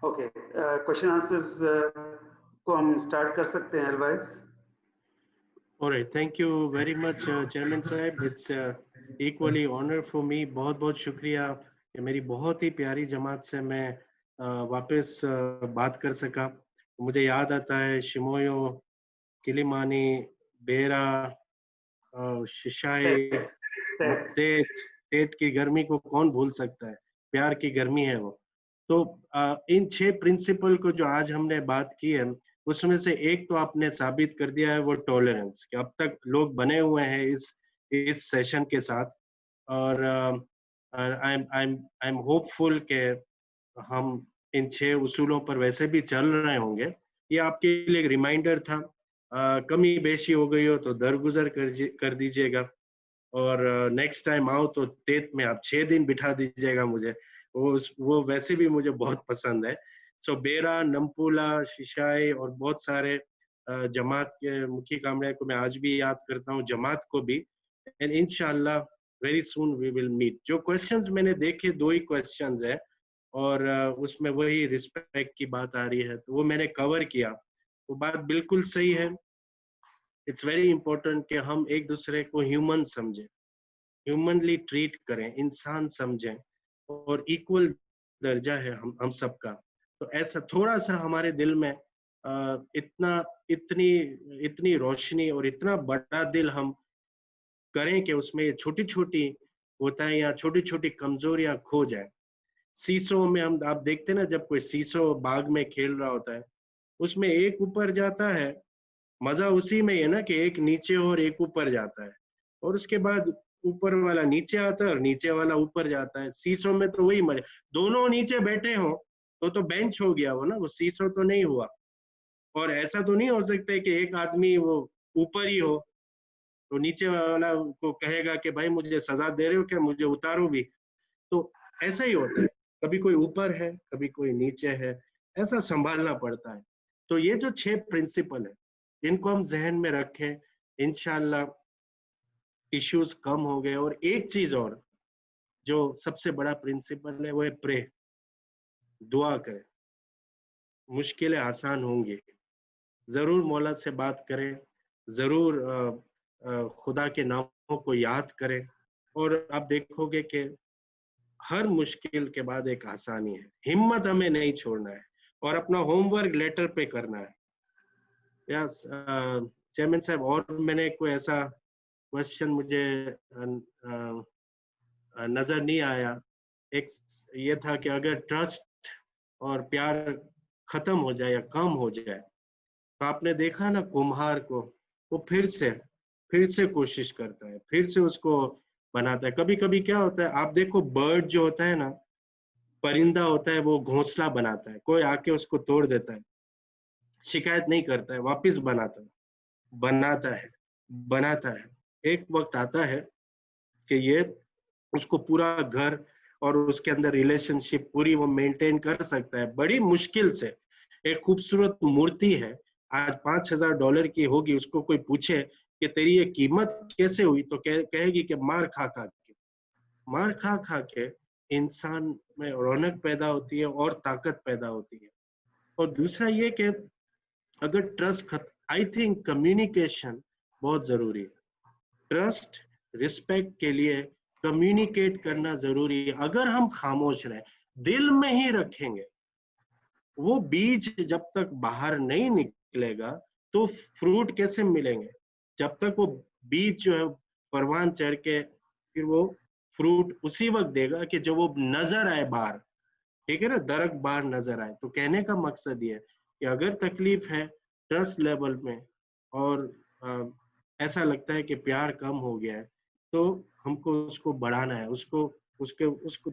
Okay, question answers को हम स्टार्ट कर सकते हैं otherwise. Alright, thank you very much, Chairman साहब. It's equally honor for me. बहुत बहुत शुक्रिया कि मेरी बहुत ही प्यारी जमात से मैं वापस बात कर सका, मुझे याद आता है शिमोयो, किलिमानी, बेरा, शिशाई, तेत की गर्मी को कौन भूल सकता है, प्यार की गर्मी है वो। तो इन 6 प्रिंसिपल को जो आज हमने बात की है, उसमें से एक तो आपने साबित कर दिया है, वो टॉलरेंस, कि अब तक लोग बने हुए हैं इस सेशन के साथ। और आई एम होपफुल के हम इन 6 उसूलों पर वैसे भी चल रहे होंगे। ये आपके लिए एक रिमाइंडर था। कमी बेशी हो गई हो तो दरगुजर कर दीजिएगा, और नेक्स्ट टाइम आओ तो तेत में आप 6 दिन बिठा दीजिएगा मुझे, वो वैसे भी मुझे बहुत पसंद है। सो बेरा, नमपुला, शिशाई और बहुत सारे जमात के मुखी कामड़े को मैं आज भी याद करता हूँ, जमात को भी। एंड इंशाल्लाह very soon we will meet. जो क्वेश्चंस मैंने देखे 2 ही क्वेश्चंस है, और उसमें वही रिस्पेक्ट की बात आ रही है, तो वो मैंने कवर किया। वो बात बिल्कुल सही है। इट्स वेरी इंपॉर्टेंट कि हम एक दूसरे को ह्यूमन समझें, ह्यूमनली ट्रीट करें, इंसान समझें, और इक्वल दर्जा है हम सबका। तो ऐसा थोड़ा सा हमारे दिल में इतनी रोशनी और इतना बड़ा दिल हम करें कि उसमें छोटी छोटी होता है या छोटी छोटी कमजोरियां खो जाए। सीसो में आप देखते हैं ना, जब कोई सीसो बाग में खेल रहा होता है, उसमें एक ऊपर जाता है, मजा उसी में है ना कि एक नीचे और एक ऊपर जाता है, और उसके बाद ऊपर वाला नीचे आता है और नीचे वाला ऊपर जाता है। सीसो में तो वही मजा, दोनों नीचे बैठे हो तो बेंच हो गया वो ना, वो सीसो तो नहीं हुआ। और ऐसा तो नहीं हो सकता है कि एक आदमी वो ऊपर ही हो तो नीचे वाला को कहेगा कि भाई मुझे सजा दे रहे हो क्या, मुझे उतारो भी। तो ऐसा ही होता है, कभी कोई ऊपर है कभी कोई नीचे है, ऐसा संभालना पड़ता है। तो ये जो 6 प्रिंसिपल है, इनको हम जहन में रखें, इंशाल्लाह इश्यूज कम हो गए। और एक चीज और जो सबसे बड़ा प्रिंसिपल है, वो है प्रे, दुआ करें। मुश्किलें आसान होंगी, जरूर मौला से बात करें, जरूर खुदा के नामों को याद करें, और आप देखोगे कि हर मुश्किल के बाद एक आसानी है। हिम्मत हमें नहीं छोड़ना है, और अपना होमवर्क लेटर पे करना है। यस चेयरमैन साहब, और मैंने कोई ऐसा क्वेश्चन मुझे नजर नहीं आया। एक ये था कि अगर ट्रस्ट और प्यार खत्म हो जाए या कम हो जाए, तो आपने देखा ना कुम्हार को, वो फिर से कोशिश करता है, फिर से उसको बनाता है। कभी कभी क्या होता है, आप देखो बर्ड जो होता है ना, परिंदा होता है, वो घोंसला बनाता है, कोई आके उसको तोड़ देता है, शिकायत नहीं करता है, वापस बनाता है। एक वक्त आता है कि ये उसको पूरा घर और उसके अंदर रिलेशनशिप पूरी वो मेंटेन कर सकता है, बड़ी मुश्किल से। एक खूबसूरत मूर्ति है, आज $5000 की होगी, उसको कोई पूछे कि तेरी ये कीमत कैसे हुई, तो कहेगी कि मार खा के इंसान में रौनक पैदा होती है और ताकत पैदा होती है। और दूसरा ये कि अगर ट्रस्ट, आई थिंक कम्युनिकेशन बहुत जरूरी है। ट्रस्ट, रिस्पेक्ट के लिए कम्युनिकेट करना जरूरी है। अगर हम खामोश रहे, दिल में ही रखेंगे, वो बीज जब तक बाहर नहीं निकलेगा तो फ्रूट कैसे मिलेंगे? जब तक वो बीज जो है परवान चढ़ के, फिर वो फ्रूट उसी वक्त देगा कि जब वो नजर आए बाहर, ठीक है ना, दरख्त बाहर नजर आए। तो कहने का मकसद ये है कि अगर तकलीफ है ट्रस्ट लेवल में, और ऐसा लगता है कि प्यार कम हो गया है, तो हमको उसको बढ़ाना है, उसको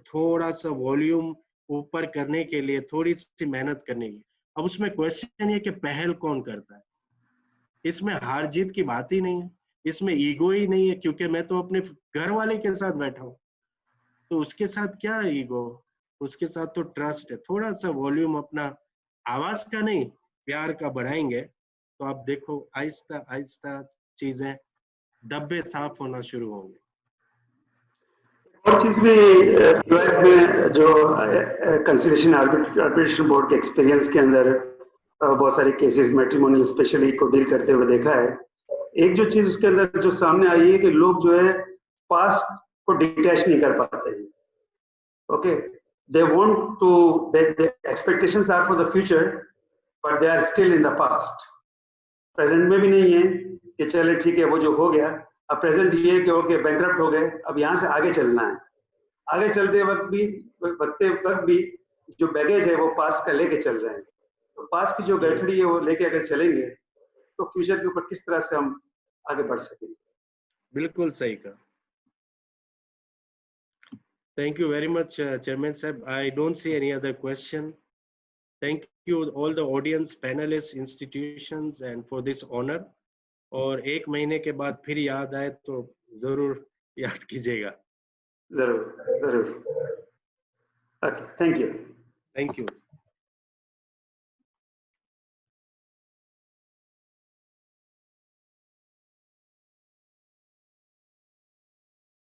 थोड़ा सा वॉल्यूम ऊपर करने के लिए थोड़ी सी मेहनत करने की। अब उसमें क्वेश्चन ये कि पहल कौन करता है। इसमें हार जीत की बात ही नहीं है, इसमें ईगो ही नहीं है, क्योंकि मैं तो अपने घर वाले के साथ बैठा हूँ, तो उसके साथ क्या ईगो, उसके साथ तो ट्रस्ट है। थोड़ा सा वॉल्यूम अपना आवाज का नहीं, प्यार का बढ़ाएंगे, तो आप देखो आहिस्ता आहिस्ता चीजें, डब्बे साफ होना शुरू होंगे। और चीज भी यूएस में जो कंसिलिएशन आर्बिट्रेशन बोर्ड के एक्सपीरियंस के अंदर बहुत सारे केसेस मैट्रिमोनियल स्पेशली को डील करते हुए देखा है। एक जो चीज उसके अंदर जो सामने आई है कि लोग जो है पास्ट को डिटैच नहीं कर पाते हैं। Okay, they want to, the expectations are for the future, but they are still in the past. Present में भी नहीं है कि चले ठीक है वो जो हो गया, अब प्रेजेंट ये है कि ओके बैंकरप्ट हो गए, अब यहाँ से आगे चलना है। आगे चलते वक्त भी जो बैगेज है वो पास्ट का लेके चल रहे हैं। तो पास्ट की जो गठड़ी है वो लेके अगर चलेंगे तो फ्यूचर के ऊपर किस तरह से हम आगे बढ़ सकेंगे। बिल्कुल सही कहा। Thank you very much, Chairman Sahib. I don't see any other question. Thank you all the audience, panelists, institutions, and for this honor. और 1 महीने के बाद फिर याद आए तो जरूर याद कीजिएगा। जरूर जरूर। Okay, thank you. Thank you.